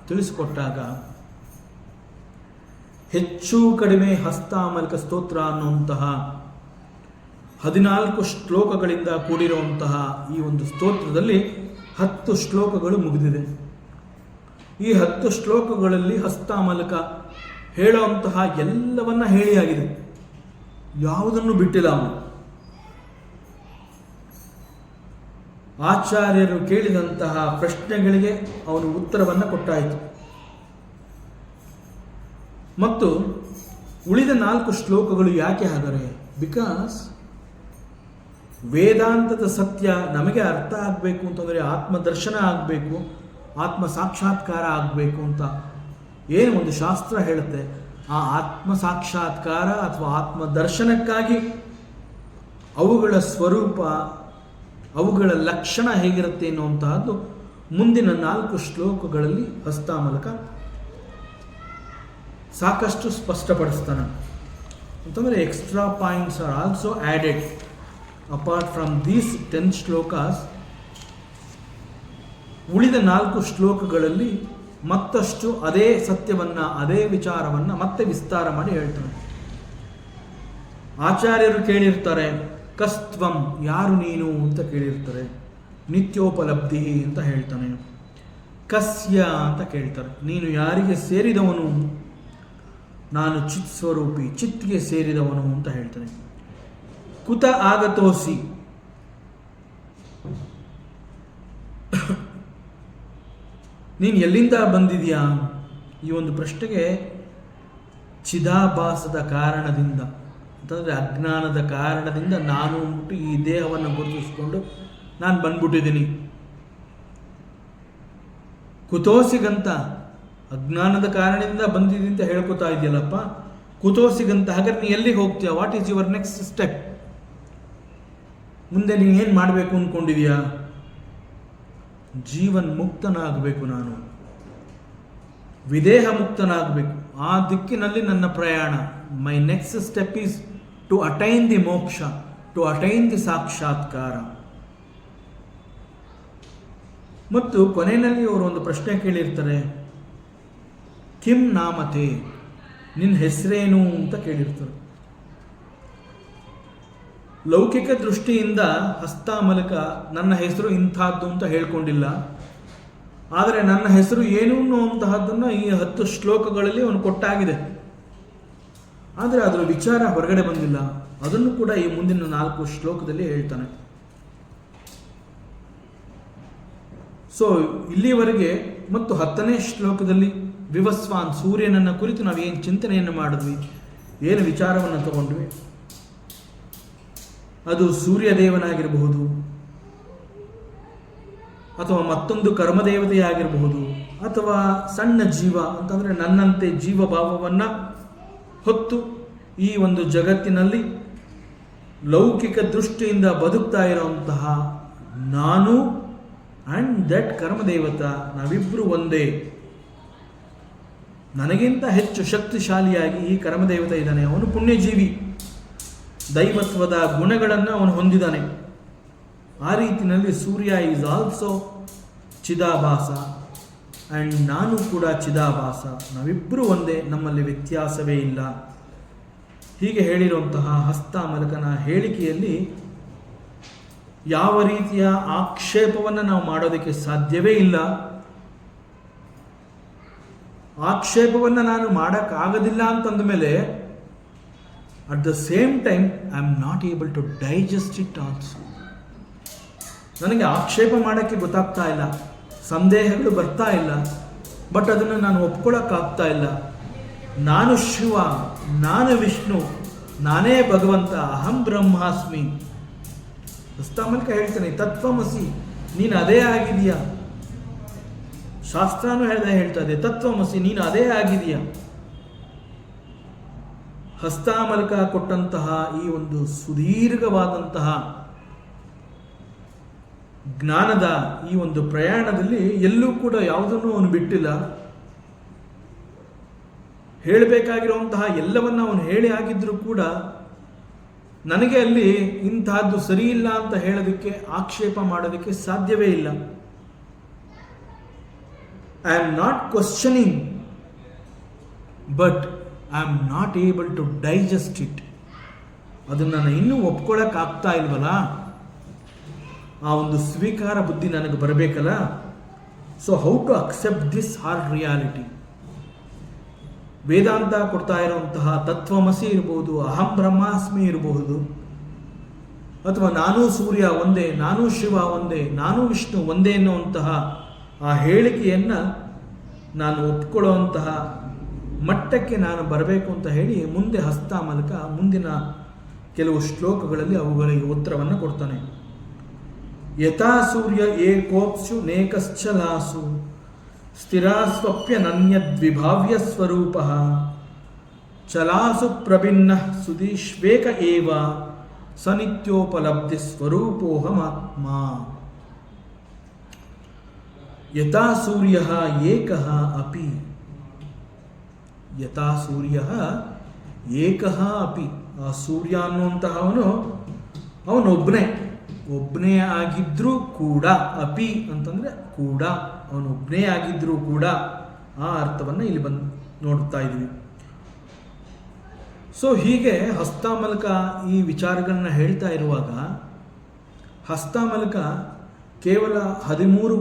ತಿಳಿಸಿಕೊಟ್ಟಾಗ ಹೆಚ್ಚು ಕಡಿಮೆ ಹಸ್ತಾಮಲಕ ಸ್ತೋತ್ರ ಅನ್ನುವಂತಹ 14 ಶ್ಲೋಕಗಳಿಂದ ಕೂಡಿರುವಂತಹ ಈ ಒಂದು ಸ್ತೋತ್ರದಲ್ಲಿ 10 ಶ್ಲೋಕಗಳು ಮುಗಿದಿದೆ. ಈ 10 ಶ್ಲೋಕಗಳಲ್ಲಿ ಹಸ್ತಾಮಲಕ ಹೇಳುವಂತಹ ಎಲ್ಲವನ್ನ ಹೇಳಿಯಾಗಿದೆ, ಯಾವುದನ್ನು ಬಿಟ್ಟಿಲ್ಲ ಅವನು. ಆಚಾರ್ಯರು ಕೇಳಿದಂತಹ ಪ್ರಶ್ನೆಗಳಿಗೆ ಅವನು ಉತ್ತರವನ್ನು ಕೊಟ್ಟಾಯಿತು. ಮತ್ತು ಉಳಿದ 4 ಶ್ಲೋಕಗಳು ಯಾಕೆ ಹಾಗಾದರೆ? ಬಿಕಾಸ್ ವೇದಾಂತದ ಸತ್ಯ ನಮಗೆ ಅರ್ಥ ಆಗಬೇಕು ಅಂತಂದರೆ ಆತ್ಮದರ್ಶನ ಆಗಬೇಕು, ಆತ್ಮ ಸಾಕ್ಷಾತ್ಕಾರ ಆಗಬೇಕು ಅಂತ ಏನು ಒಂದು ಶಾಸ್ತ್ರ ಹೇಳುತ್ತೆ. ಆ ಆತ್ಮ ಸಾಕ್ಷಾತ್ಕಾರ ಅಥವಾ ಆತ್ಮದರ್ಶನಕ್ಕಾಗಿ ಅವುಗಳ ಸ್ವರೂಪ, ಅವುಗಳ ಲಕ್ಷಣ ಹೇಗಿರುತ್ತೆ ಎನ್ನುವಂತಹದ್ದು ಮುಂದಿನ 4 ಶ್ಲೋಕಗಳಲ್ಲಿ ಹಸ್ತಾಮಲಕ ಸಾಕಷ್ಟು ಸ್ಪಷ್ಟಪಡಿಸ್ತಾನೆ. ಅಂತಂದರೆ extra points are also added apart from these 10 shlokas. ಉಳಿದ 4 ಶ್ಲೋಕಗಳಲ್ಲಿ ಮತ್ತಷ್ಟು ಅದೇ ಸತ್ಯವನ್ನು, ಅದೇ ವಿಚಾರವನ್ನು ಮತ್ತೆ ವಿಸ್ತಾರ ಮಾಡಿ ಹೇಳ್ತಾನೆ. ಆಚಾರ್ಯರು ಕೇಳಿರ್ತಾರೆ, ಕಸ್ತ್ವಂ, ಯಾರು ನೀನು ಅಂತ ಕೇಳಿರ್ತಾರೆ. ನಿತ್ಯೋಪಲಬ್ಧಿ ಅಂತ ಹೇಳ್ತಾನೆ. ಕಸ್ಯ ಅಂತ ಕೇಳ್ತಾರೆ, ನೀನು ಯಾರಿಗೆ ಸೇರಿದವನು? ನಾನು ಚಿತ್ ಸ್ವರೂಪಿ, ಚಿತ್ಗೆ ಸೇರಿದವನು ಅಂತ ಹೇಳ್ತಾನೆ. ಕುತ ಆಗತೋಸಿ, ನೀನು ಎಲ್ಲಿಂದ ಬಂದಿದೆಯಾ? ಈ ಒಂದು ಪ್ರಶ್ನೆಗೆ ಚಿದಾಭಾಸದ ಕಾರಣದಿಂದ ಅಂತಂದರೆ ಅಜ್ಞಾನದ ಕಾರಣದಿಂದ ನಾನು ಮುಟ್ಟು ಈ ದೇಹವನ್ನು ಗುರುತಿಸಿಕೊಂಡು ನಾನು ಬಂದ್ಬಿಟ್ಟಿದ್ದೀನಿ. ಕುತೋಸಿಗಂತ ಅಜ್ಞಾನದ ಕಾರಣದಿಂದ ಬಂದಿದ್ದೀನಿ ಅಂತ ಹೇಳ್ಕೊತಾ ಇದೆಯಲ್ಲಪ್ಪ, ಕುತೋಸಿಗಂತ. ಹಾಗಾದ್ರೆ ನೀ ಎಲ್ಲಿಗೆ ಹೋಗ್ತೀಯ? What is your next step? ಮುಂದೆ ನೀನು ಏನು ಮಾಡಬೇಕು ಅಂದ್ಕೊಂಡಿದೀಯಾ? ಜೀವನ್ ಮುಕ್ತನಾಗಬೇಕು, ನಾನು ವಿದೇಹ ಮುಕ್ತನಾಗಬೇಕು. ಆ ದಿಕ್ಕಿನಲ್ಲಿ ನನ್ನ ಪ್ರಯಾಣ. My next step is to attain the moksha, to attain the ಸಾಕ್ಷಾತ್ಕಾರ. ಮತ್ತು ಕೊನೆಯಲ್ಲಿ ಅವರು ಒಂದು ಪ್ರಶ್ನೆ ಕೇಳಿರ್ತಾರೆ, ಕಿಂ ನಾಮತೆ, ನಿನ್ನ ಹೆಸರೇನು ಅಂತ ಕೇಳಿರ್ತಾರೆ. ಲೌಕಿಕ ದೃಷ್ಟಿಯಿಂದ ಹಸ್ತಾಮಲಕ ನನ್ನ ಹೆಸರು ಇಂಥದ್ದು ಅಂತ ಹೇಳ್ಕೊಂಡಿಲ್ಲ. ಆದರೆ ನನ್ನ ಹೆಸರು ಏನು ಅನ್ನುವಂತಹದ್ದನ್ನು ಈ 10 ಶ್ಲೋಕಗಳಲ್ಲಿ ಅವನು ಕೊಟ್ಟಾಗಿದೆ. ಆದರೆ ಅದರ ವಿಚಾರ ಹೊರಗಡೆ ಬಂದಿಲ್ಲ. ಅದನ್ನು ಕೂಡ ಈ ಮುಂದಿನ 4 ಶ್ಲೋಕದಲ್ಲಿ ಹೇಳ್ತಾನೆ. ಸೊ ಇಲ್ಲಿಯವರೆಗೆ ಮತ್ತು 10ನೇ ಶ್ಲೋಕದಲ್ಲಿ ವಿವಸ್ವಾನ್ ಸೂರ್ಯನನ್ನ ಕುರಿತು ನಾವು ಏನು ಚಿಂತನೆಯನ್ನು ಮಾಡಿದ್ವಿ, ಏನು ವಿಚಾರವನ್ನು ತಗೊಂಡ್ವಿ, ಅದು ಸೂರ್ಯದೇವನಾಗಿರಬಹುದು ಅಥವಾ ಮತ್ತೊಂದು ಕರ್ಮದೇವತೆಯಾಗಿರಬಹುದು ಅಥವಾ ಸಣ್ಣ ಜೀವ ಅಂತಂದರೆ ನನ್ನಂತೆ ಜೀವಭಾವವನ್ನು ಹೊತ್ತು ಈ ಒಂದು ಜಗತ್ತಿನಲ್ಲಿ ಲೌಕಿಕ ದೃಷ್ಟಿಯಿಂದ ಬದುಕ್ತಾ ಇರುವಂತಹ ನಾನು ಆ್ಯಂಡ್ ದಟ್ ಕರ್ಮದೇವತ, ನಾವಿಬ್ಬರು ಒಂದೇ. ನನಗಿಂತ ಹೆಚ್ಚು ಶಕ್ತಿಶಾಲಿಯಾಗಿ ಈ ಕರ್ಮದೇವತ ಇದ್ದಾನೆ. ಅವನು ಪುಣ್ಯಜೀವಿ, ದೈವತ್ವದ ಗುಣಗಳನ್ನು ಅವನು ಹೊಂದಿದ್ದಾನೆ. ಆ ರೀತಿಯಲ್ಲಿ ಸೂರ್ಯ ಈಸ್ ಆಲ್ಸೋ ಚಿದಾಭಾಸ ಆ್ಯಂಡ್ ನಾನು ಕೂಡ ಚಿದಾಭಾಸ, ನಾವಿಬ್ಬರು ಒಂದೇ, ನಮ್ಮಲ್ಲಿ ವ್ಯತ್ಯಾಸವೇ ಇಲ್ಲ. ಹೀಗೆ ಹೇಳಿರುವಂತಹ ಹಸ್ತಾಮಲಕನ ಹೇಳಿಕೆಯಲ್ಲಿ ಯಾವ ರೀತಿಯ ಆಕ್ಷೇಪವನ್ನು ನಾವು ಮಾಡೋದಕ್ಕೆ ಸಾಧ್ಯವೇ ಇಲ್ಲ. ಆಕ್ಷೇಪವನ್ನು ನಾನು ಮಾಡೋಕ್ಕಾಗೋದಿಲ್ಲ ಅಂತಂದ ಮೇಲೆ at the same time I am not able to digest it also. ನನಗೆ ಆಕ್ಷೇಪ ಮಾಡೋಕ್ಕೆ ಗೊತ್ತಾಗ್ತಾ ಇಲ್ಲ, ಸಂದೇಹಗಳು ಬರ್ತಾ ಇಲ್ಲ, ಬಟ್ ಅದನ್ನು ನಾನು ಒಪ್ಕೊಳ್ಳೋಕ್ಕಾಗ್ತಾ ಇಲ್ಲ. ನಾನು ಶಿವ, ನಾನು ವಿಷ್ಣು, ನಾನೇ ಭಗವಂತ, ಅಹಂ ಬ್ರಹ್ಮಾಸ್ಮಿ. ಹಸ್ತಾಮಲಕ ಹೇಳ್ತಾನೆ, ತತ್ವಮಸಿ, ನೀನು ಅದೇ ಆಗಿದೆಯಾ. ಶಾಸ್ತ್ರನೂ ಹೇಳ್ತಾ ಇದೆ, ತತ್ವಮಸಿ, ನೀನು ಅದೇ ಆಗಿದೆಯಾ. ಹಸ್ತಾಮಲಕ ಕೊಟ್ಟಂತಹ ಈ ಒಂದು ಸುದೀರ್ಘವಾದಂತಹ ಜ್ಞಾನದ ಈ ಒಂದು ಪ್ರಯಾಣದಲ್ಲಿ ಎಲ್ಲೂ ಕೂಡ ಯಾವುದನ್ನು ಅವನು ಬಿಟ್ಟಿಲ್ಲ. ಹೇಳಬೇಕಾಗಿರುವಂತಹ ಎಲ್ಲವನ್ನ ಅವನು ಹೇಳಿ ಆಗಿದ್ರೂ ಕೂಡ ನನಗೆ ಅಲ್ಲಿ ಇಂತಹದ್ದು ಸರಿ ಇಲ್ಲ ಅಂತ ಹೇಳೋದಕ್ಕೆ, ಆಕ್ಷೇಪ ಮಾಡೋದಕ್ಕೆ ಸಾಧ್ಯವೇ ಇಲ್ಲ. I am not questioning, but I am not able to digest it. ಅದನ್ನು ನಾನು ಇನ್ನೂ ಒಪ್ಕೊಳ್ಳೋಕ್ಕಾಗ್ತಾ ಇಲ್ವಲ್ಲ, ಆ ಒಂದು ಸ್ವೀಕಾರ ಬುದ್ಧಿ ನನಗೆ ಬರಬೇಕಲ್ಲ. So how to accept this hard reality. Vedanta ಕೊಡ್ತಾ ಇರುವಂತಹ ತತ್ವಮಸಿ ಇರಬಹುದು, ಅಹಂ ಬ್ರಹ್ಮಾಸ್ಮಿ ಇರಬಹುದು, ಅಥವಾ ನಾನು ಸೂರ್ಯ ಒಂದೇ, ನಾನು ಶಿವ ಒಂದೇ, ನಾನು ವಿಷ್ಣು ಒಂದೇ ಎನ್ನುವಂತಹ ಆ ಹೇಳಿಕೆಯನ್ನು ನಾನು ಒಪ್ಕೊಳ್ಳುವಂತಹ ಮಟ್ಟಕ್ಕೆ ನಾನು ಬರಬೇಕು ಅಂತ ಹೇಳಿ ಮುಂದೆ ಹಸ್ತಾಮಲಕ ಮುಂದಿನ ಕೆಲವು ಶ್ಲೋಕಗಳಲ್ಲಿ ಅವುಗಳಿಗೆ ಉತ್ತರವನ್ನು ಕೊಡ್ತಾನೆ. ಯಥಾ ಸೂರ್ಯ ಏಕೋಪ್ಸು ನೇಕಶ್ಚಲಾಸು ಸ್ಥಿರಾಸ್ವಪ್ಯನನ್ಯದ್ವಿಭಾವ್ಯ ಸ್ವರೂಪ ಚಲಾಸು ಪ್ರಭಿನ್ನ ಸುದೀಶ್ವೇಕ ಏವ ಸನಿತ್ಯೋಪಲಬ್ಧಿ ಸ್ವರೂಪೋಹಮಾತ್ಮ. ಯಥಾ ಸೂರ್ಯ ಏಕಃ ಅಪಿ, ಯಥಾ ಸೂರ್ಯ ಏಕಃ ಅಪಿ, ಆ ಸೂರ್ಯ ಅನ್ನುವಂತಹವನು ಒಬ್ಬನೇ ಆಗಿದ್ರೂ ಕೂಡ, ಅಪಿ ಅಂತಂದ್ರೆ ಕೂಡ, ಅವನೊಬ್ಬನೇ ಆಗಿದ್ರೂ ಕೂಡ, ಆ ಅರ್ಥವನ್ನು ಇಲ್ಲಿ ಬಂದು ನೋಡ್ತಾ ಇದ್ವಿ. ಸೊ ಹೀಗೆ ಹಸ್ತಾಮಲಕ ಈ ವಿಚಾರಗಳನ್ನ ಹೇಳ್ತಾ ಇರುವಾಗ, ಹಸ್ತಾಮಲಕ ಕೇವಲ 13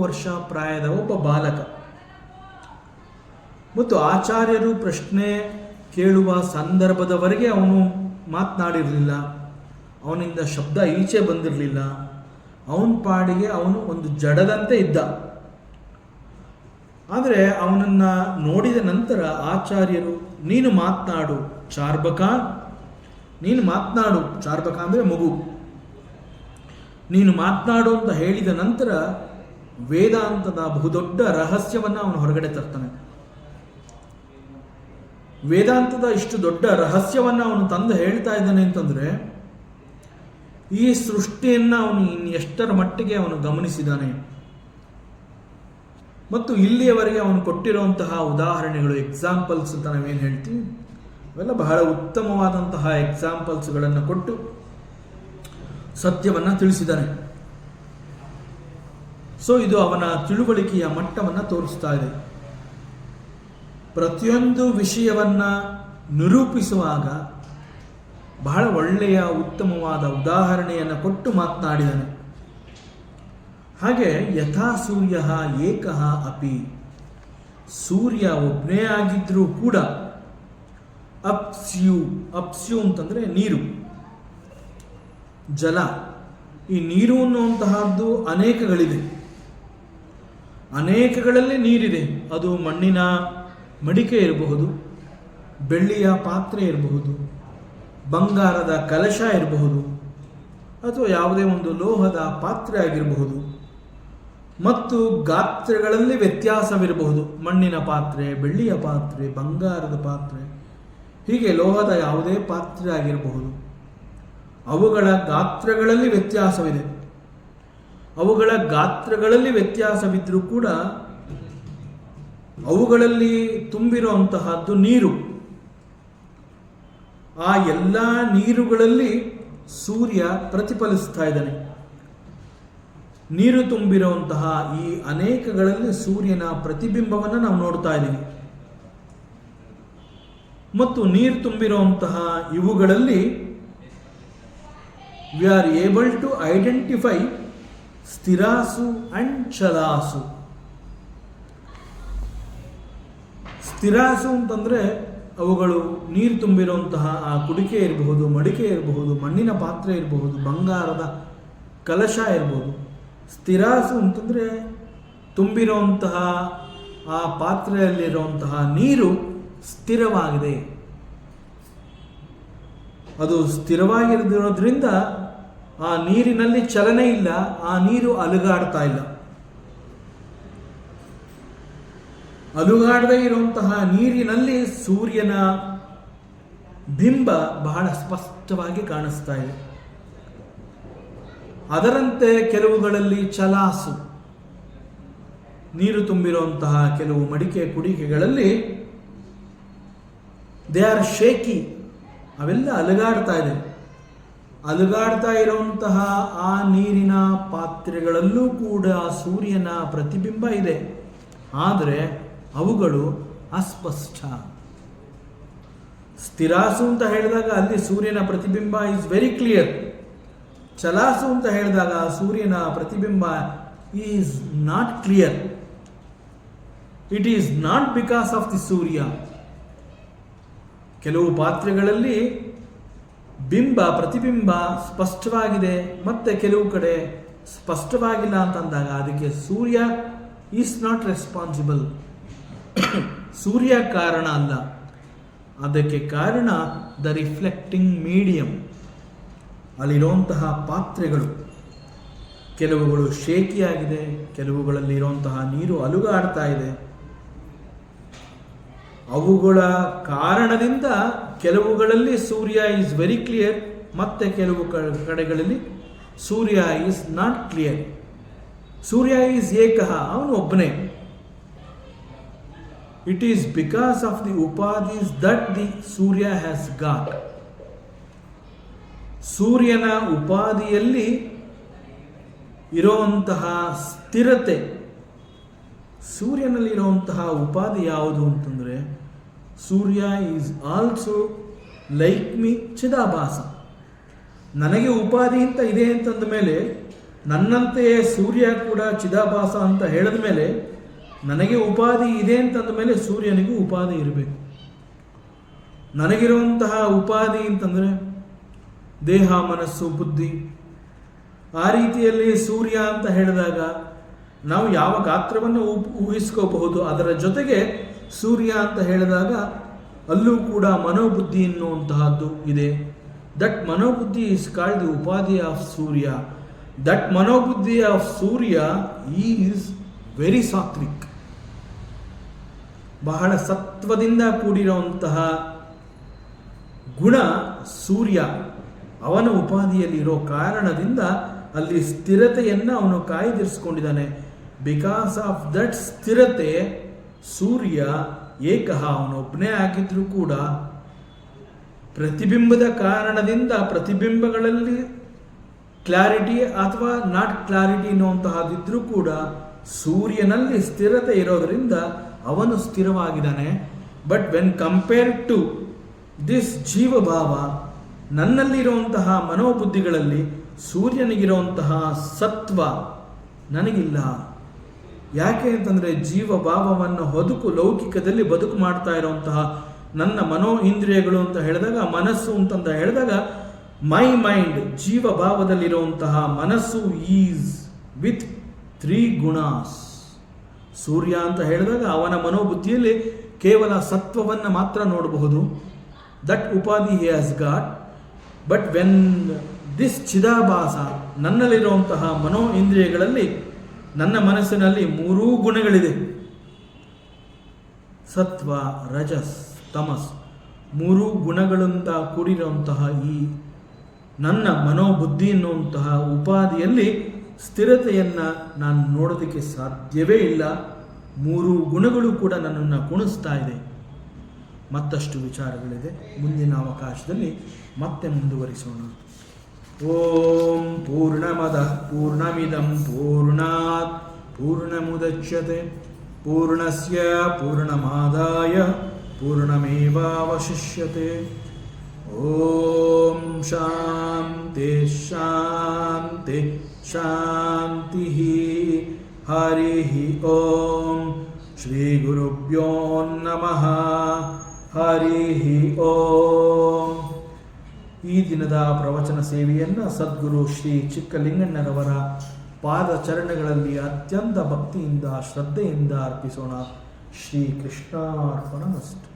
ವರ್ಷ ಪ್ರಾಯದ ಒಬ್ಬ ಬಾಲಕ, ಮತ್ತು ಆಚಾರ್ಯರು ಪ್ರಶ್ನೆ ಕೇಳುವ ಸಂದರ್ಭದವರೆಗೆ ಅವನು ಮಾತನಾಡಿರಲಿಲ್ಲ, ಅವನಿಂದ ಶಬ್ದ ಈಚೆ ಬಂದಿರಲಿಲ್ಲ. ಅವನ ಪಾಡಿಗೆ ಅವನು ಒಂದು ಜಡದಂತೆ ಇದ್ದ. ಆದರೆ ಅವನನ್ನು ನೋಡಿದ ನಂತರ ಆಚಾರ್ಯರು, ನೀನು ಮಾತನಾಡು ಚಾರ್ಬಕ, ನೀನು ಮಾತನಾಡು, ಚಾರ್ಬಕ ಅಂದರೆ ಮಗು, ನೀನು ಮಾತನಾಡು ಅಂತ ಹೇಳಿದ ನಂತರ ವೇದಾಂತದ ಬಹುದೊಡ್ಡ ರಹಸ್ಯವನ್ನು ಅವನು ಹೊರಗಡೆ ತರ್ತಾನೆ. ವೇದಾಂತದ ಇಷ್ಟು ದೊಡ್ಡ ರಹಸ್ಯವನ್ನು ಅವನು ತಂದು ಹೇಳ್ತಾ ಇದ್ದಾನೆ ಅಂತಂದರೆ, ಈ ಸೃಷ್ಟಿಯನ್ನು ಅವನು ಎಷ್ಟರ ಮಟ್ಟಿಗೆ ಅವನು ಗಮನಿಸಿದ್ದಾನೆ, ಮತ್ತು ಇಲ್ಲಿಯವರೆಗೆ ಅವನು ಕೊಟ್ಟಿರುವಂತಹ ಉದಾಹರಣೆಗಳು, ಎಕ್ಸಾಂಪಲ್ಸ್ ಅಂತ ನಾವೇನು ಹೇಳ್ತೀವಿ, ಅವೆಲ್ಲ ಬಹಳ ಉತ್ತಮವಾದಂತಹ ಎಕ್ಸಾಂಪಲ್ಸ್ಗಳನ್ನು ಕೊಟ್ಟು ಸತ್ಯವನ್ನು ತಿಳಿಸಿದ್ದಾನೆ. ಸೊ ಇದು ಅವನ ತಿಳುವಳಿಕೆಯ ಮಟ್ಟವನ್ನು ತೋರಿಸ್ತಾ ಇದೆ. ಪ್ರತಿಯೊಂದು ವಿಷಯವನ್ನು ನಿರೂಪಿಸುವಾಗ ಬಹಳ ಒಳ್ಳೆಯ ಉತ್ತಮವಾದ ಉದಾಹರಣೆಯನ್ನು ಕೊಟ್ಟು ಮಾತನಾಡಿದ್ದಾನೆ. ಹಾಗೆ ಯಥಾ ಸೂರ್ಯ ಏಕಃ ಅಪಿ, ಸೂರ್ಯ ಒಬ್ಬನೇ ಆಗಿದ್ರೂ ಕೂಡ ಅಪ್ಸ್ಯು ಅಂತಂದರೆ ನೀರು, ಜಲ. ಈ ನೀರು ಅನ್ನುವಂತಹದ್ದು ಅನೇಕಗಳಿದೆ, ಅನೇಕಗಳಲ್ಲಿ ನೀರಿದೆ. ಅದು ಮಣ್ಣಿನ ಮಡಿಕೆ ಇರಬಹುದು, ಬೆಳ್ಳಿಯ ಪಾತ್ರೆ ಇರಬಹುದು, ಬಂಗಾರದ ಕಲಶ ಇರಬಹುದು, ಅಥವಾ ಯಾವುದೇ ಒಂದು ಲೋಹದ ಪಾತ್ರೆ ಆಗಿರಬಹುದು. ಮತ್ತು ಗಾತ್ರಗಳಲ್ಲಿ ವ್ಯತ್ಯಾಸವಿರಬಹುದು. ಮಣ್ಣಿನ ಪಾತ್ರೆ, ಬೆಳ್ಳಿಯ ಪಾತ್ರೆ, ಬಂಗಾರದ ಪಾತ್ರೆ, ಹೀಗೆ ಲೋಹದ ಯಾವುದೇ ಪಾತ್ರೆ ಆಗಿರಬಹುದು. ಅವುಗಳ ಗಾತ್ರಗಳಲ್ಲಿ ವ್ಯತ್ಯಾಸವಿದೆ. ಅವುಗಳ ಗಾತ್ರಗಳಲ್ಲಿ ವ್ಯತ್ಯಾಸವಿದ್ರೂ ಕೂಡ ಅವುಗಳಲ್ಲಿ ತುಂಬಿರುವಂತಹದ್ದು ನೀರು. ಆ ಎಲ್ಲ ನೀರುಗಳಲ್ಲಿ ಸೂರ್ಯ ಪ್ರತಿಫಲಿಸ್ತಾ ಇದ್ದಾನೆ. ನೀರು ತುಂಬಿರುವಂತಹ ಈ ಅನೇಕಗಳಲ್ಲಿ ಸೂರ್ಯನ ಪ್ರತಿಬಿಂಬವನ್ನು ನಾವು ನೋಡ್ತಾ ಇದ್ದೀವಿ. ಮತ್ತು ನೀರು ತುಂಬಿರುವಂತಹ ಇವುಗಳಲ್ಲಿ we are able to identify sthiras and chalas. ಸ್ಥಿರಾಸು ಅಂತಂದರೆ ಅವುಗಳು ನೀರು ತುಂಬಿರುವಂತಹ ಆ ಕುಡಿಕೆ ಇರಬಹುದು, ಮಡಿಕೆ ಇರಬಹುದು, ಮಣ್ಣಿನ ಪಾತ್ರೆ ಇರಬಹುದು, ಬಂಗಾರದ ಕಲಶ ಇರಬಹುದು. ಸ್ಥಿರಾಸು ಅಂತಂದರೆ ತುಂಬಿರುವಂತಹ ಆ ಪಾತ್ರೆಯಲ್ಲಿರುವಂತಹ ನೀರು ಸ್ಥಿರವಾಗಿದೆ. ಅದು ಸ್ಥಿರವಾಗಿರೋದ್ರಿಂದ ಆ ನೀರಿನಲ್ಲಿ ಚಲನೆ ಇಲ್ಲ, ಆ ನೀರು ಅಲುಗಾಡ್ತಾ ಇಲ್ಲ. ಅಲುಗಾಡದೇ ಇರುವಂತಹ ನೀರಿನಲ್ಲಿ ಸೂರ್ಯನ ಬಿಂಬ ಬಹಳ ಸ್ಪಷ್ಟವಾಗಿ ಕಾಣಿಸ್ತಾ ಇದೆ. ಅದರಂತೆ ಕೆಲವುಗಳಲ್ಲಿ ಚಲಾಸು, ನೀರು ತುಂಬಿರುವಂತಹ ಕೆಲವು ಮಡಿಕೆ ಕುಡಿಕೆಗಳಲ್ಲಿ ದೇ ಆರ್ ಶೇಕಿ, ಅವೆಲ್ಲ ಅಲುಗಾಡ್ತಾ ಇದೆ. ಅಲುಗಾಡ್ತಾ ಇರುವಂತಹ ಆ ನೀರಿನ ಪಾತ್ರೆಗಳಲ್ಲೂ ಕೂಡ ಸೂರ್ಯನ ಪ್ರತಿಬಿಂಬ ಇದೆ, ಆದರೆ ಅವುಗಳು ಅಸ್ಪಷ್ಟ. ಸ್ಥಿರಾಸು ಅಂತ ಹೇಳಿದಾಗ ಅಲ್ಲಿ ಸೂರ್ಯನ ಪ್ರತಿಬಿಂಬ ಇಸ್ ವೆರಿ ಕ್ಲಿಯರ್. ಚಲಾಸು ಅಂತ ಹೇಳಿದಾಗ ಸೂರ್ಯನ pratibimba is not clear. It is not because of the Surya. ಕೆಲವು ಪಾತ್ರೆಗಳಲ್ಲಿ ಬಿಂಬ ಪ್ರತಿಬಿಂಬ ಸ್ಪಷ್ಟವಾಗಿದೆ, ಮತ್ತೆ ಕೆಲವು ಕಡೆ ಸ್ಪಷ್ಟವಾಗಿಲ್ಲ ಅಂತಂದಾಗ ಅದಕ್ಕೆ ಸೂರ್ಯ ಈಸ್ ನಾಟ್ ರೆಸ್ಪಾನ್ಸಿಬಲ್. ಸೂರ್ಯ ಕಾರಣ ಅಲ್ಲ, ಅದಕ್ಕೆ ಕಾರಣ ದ ರಿಫ್ಲೆಕ್ಟಿಂಗ್ ಮೀಡಿಯಂ, ಅಲ್ಲಿರುವಂತಹ ಪಾತ್ರೆಗಳು. ಕೆಲವುಗಳು ಶೇಕಿಯಾಗಿದೆ, ಕೆಲವುಗಳಲ್ಲಿ ಇರುವಂತಹ ನೀರು ಅಲುಗಾಡ್ತಾ ಇದೆ. ಅವುಗಳ ಕಾರಣದಿಂದ ಕೆಲವುಗಳಲ್ಲಿ ಸೂರ್ಯ ಈಸ್ ವೆರಿ ಕ್ಲಿಯರ್, ಮತ್ತೆ ಕೆಲವು ಕಡೆಗಳಲ್ಲಿ Surya is not clear. Surya is ekah, ಅವನು ಒಬ್ಬನೇ. It is because of the upadhis that the Surya has got. ಸೂರ್ಯನ ಉಪಾಧಿಯಲ್ಲಿ ಇರುವಂತಹ ಸ್ಥಿರತೆ, ಸೂರ್ಯನಲ್ಲಿರುವಂತಹ ಉಪಾಧಿ ಯಾವುದು ಅಂತಂದರೆ Surya is also like me chidabhasa. ನನಗೆ ಉಪಾಧಿ ಅಂತ ಇದೆ ಅಂತಂದ ಮೇಲೆ, ನನ್ನಂತೆಯೇ ಸೂರ್ಯ ಕೂಡ ಚಿದಾಭಾಸ ಅಂತ ಹೇಳಿದ ಮೇಲೆ, ನನಗೆ ಉಪಾಧಿ ಇದೆ ಅಂತಂದ ಮೇಲೆ ಸೂರ್ಯನಿಗೂ ಉಪಾಧಿ ಇರಬೇಕು. ನನಗಿರುವಂತಹ ಉಪಾಧಿ ಅಂತಂದರೆ ದೇಹ, ಮನಸ್ಸು, ಬುದ್ಧಿ. ಆ ರೀತಿಯಲ್ಲಿ ಸೂರ್ಯ ಅಂತ ಹೇಳಿದಾಗ ನಾವು ಯಾವ ಗಾತ್ರವನ್ನು ಊಹಿಸ್ಕೋಬಹುದು. ಅದರ ಜೊತೆಗೆ ಸೂರ್ಯ ಅಂತ ಹೇಳಿದಾಗ ಅಲ್ಲೂ ಕೂಡ ಮನೋಬುದ್ಧಿ ಎನ್ನುವಂತಹದ್ದು ಇದೆ. That manobuddhi is called the upadhi of Surya. That manobuddhi of Surya is very sattvik. ಬಹಳ ಸತ್ವದಿಂದ ಕೂಡಿರುವಂತಹ ಗುಣ ಸೂರ್ಯ. ಅವನ ಉಪಾಧಿಯಲ್ಲಿರೋ ಕಾರಣದಿಂದ ಅಲ್ಲಿ ಸ್ಥಿರತೆಯನ್ನು ಅವನು ಕಾಯ್ದಿರಿಸಿಕೊಂಡಿದ್ದಾನೆ. ಬಿಕಾಸ್ ಆಫ್ ದಟ್ ಸ್ಥಿರತೆ ಸೂರ್ಯ ಏಕಃ, ಅವನೊಬ್ಬನೇ ಆಗಿದ್ರೂ ಕೂಡ ಪ್ರತಿಬಿಂಬದ ಕಾರಣದಿಂದ ಪ್ರತಿಬಿಂಬಗಳಲ್ಲಿ ಕ್ಲಾರಿಟಿ ಅಥವಾ ನಾಟ್ ಕ್ಲಾರಿಟಿ ಅನ್ನುವಂತಹದ್ದಿದ್ರೂ ಕೂಡ ಸೂರ್ಯನಲ್ಲಿ ಸ್ಥಿರತೆ ಇರೋದರಿಂದ ಅವನು ಸ್ಥಿರವಾಗಿದ್ದಾನೆ. But when compared to this jivabhava, ನನ್ನಲ್ಲಿರುವಂತಹ ಮನೋಬುದ್ಧಿಗಳಲ್ಲಿ ಸೂರ್ಯನಿಗಿರುವಂತಹ ಸತ್ವ ನನಗಿಲ್ಲ. ಯಾಕೆ ಅಂತಂದರೆ ಜೀವಭಾವವನ್ನು ಹೊದುಕು ಲೌಕಿಕದಲ್ಲಿ ಬದುಕು ಮಾಡ್ತಾ ಇರುವಂತಹ ನನ್ನ ಮನೋ ಇಂದ್ರಿಯಗಳು ಅಂತ ಹೇಳಿದಾಗ, ಮನಸ್ಸು ಅಂತಂದ ಹೇಳಿದಾಗ, ಮೈ ಮೈಂಡ್ ಜೀವಭಾವದಲ್ಲಿರುವಂತಹ ಮನಸ್ಸು ಈಸ್ ವಿತ್ 3 ಗುಣಾಸ್. ಸೂರ್ಯ ಅಂತ ಹೇಳಿದಾಗ ಅವನ ಮನೋಬುದ್ಧಿಯಲ್ಲಿ ಕೇವಲ ಸತ್ವವನ್ನು ಮಾತ್ರ ನೋಡಬಹುದು. That upadhi he has got. But when this chidabhasa, ನನ್ನಲ್ಲಿರುವಂತಹ ಮನೋ ಇಂದ್ರಿಯಗಳಲ್ಲಿ, ನನ್ನ ಮನಸ್ಸಿನಲ್ಲಿ 3 ಗುಣಗಳಿದೆ. ಸತ್ವ, ರಜಸ್, ತಮಸ್, 3 ಗುಣಗಳಿಂದ ಕೂಡಿರುವಂತಹ ಈ ನನ್ನ ಮನೋಬುದ್ಧಿ ಎನ್ನುವಂತಹ ಉಪಾಧಿಯಲ್ಲಿ ಸ್ಥಿರತೆಯನ್ನು ನಾನು ನೋಡೋದಕ್ಕೆ ಸಾಧ್ಯವೇ ಇಲ್ಲ. 3 ಗುಣಗಳು ಕೂಡ ನನ್ನನ್ನು ಕುಣಿಸ್ತಾ ಇದೆ. ಮತ್ತಷ್ಟು ವಿಚಾರಗಳಿದೆ, ಮುಂದಿನ ಅವಕಾಶದಲ್ಲಿ ಮತ್ತೆ ಮುಂದುವರಿಸೋಣ. ಓಂ ಪೂರ್ಣಮದಃ ಪೂರ್ಣಮಿದಂ ಪೂರ್ಣಾತ್ ಪೂರ್ಣಮುದಚ್ಯತೆ ಪೂರ್ಣಸ್ಯ ಪೂರ್ಣಮಾದಾಯ ಪೂರ್ಣಮೇವಾವಶಿಷ್ಯತೆ. ಓಂ ಶಾಂತಿ ಶಾಂತಿ ಶಾಂತಿ. ಹರಿ ಓಂ. ಶ್ರೀ ಗುರುಭ್ಯೋ ನಮಃ. ಹರಿ ಓಂ. ಈ ದಿನದ ಪ್ರವಚನ ಸೇವೆಯನ್ನು ಸದ್ಗುರು ಶ್ರೀ ಚಿಕ್ಕಲಿಂಗಣ್ಣನವರ ಪಾದಚರಣಗಳಲ್ಲಿ ಅತ್ಯಂತ ಭಕ್ತಿಯಿಂದ ಶ್ರದ್ಧೆಯಿಂದ ಅರ್ಪಿಸೋಣ. ಶ್ರೀ ಕೃಷ್ಣಾರ್ಪಣಮಸ್ತು.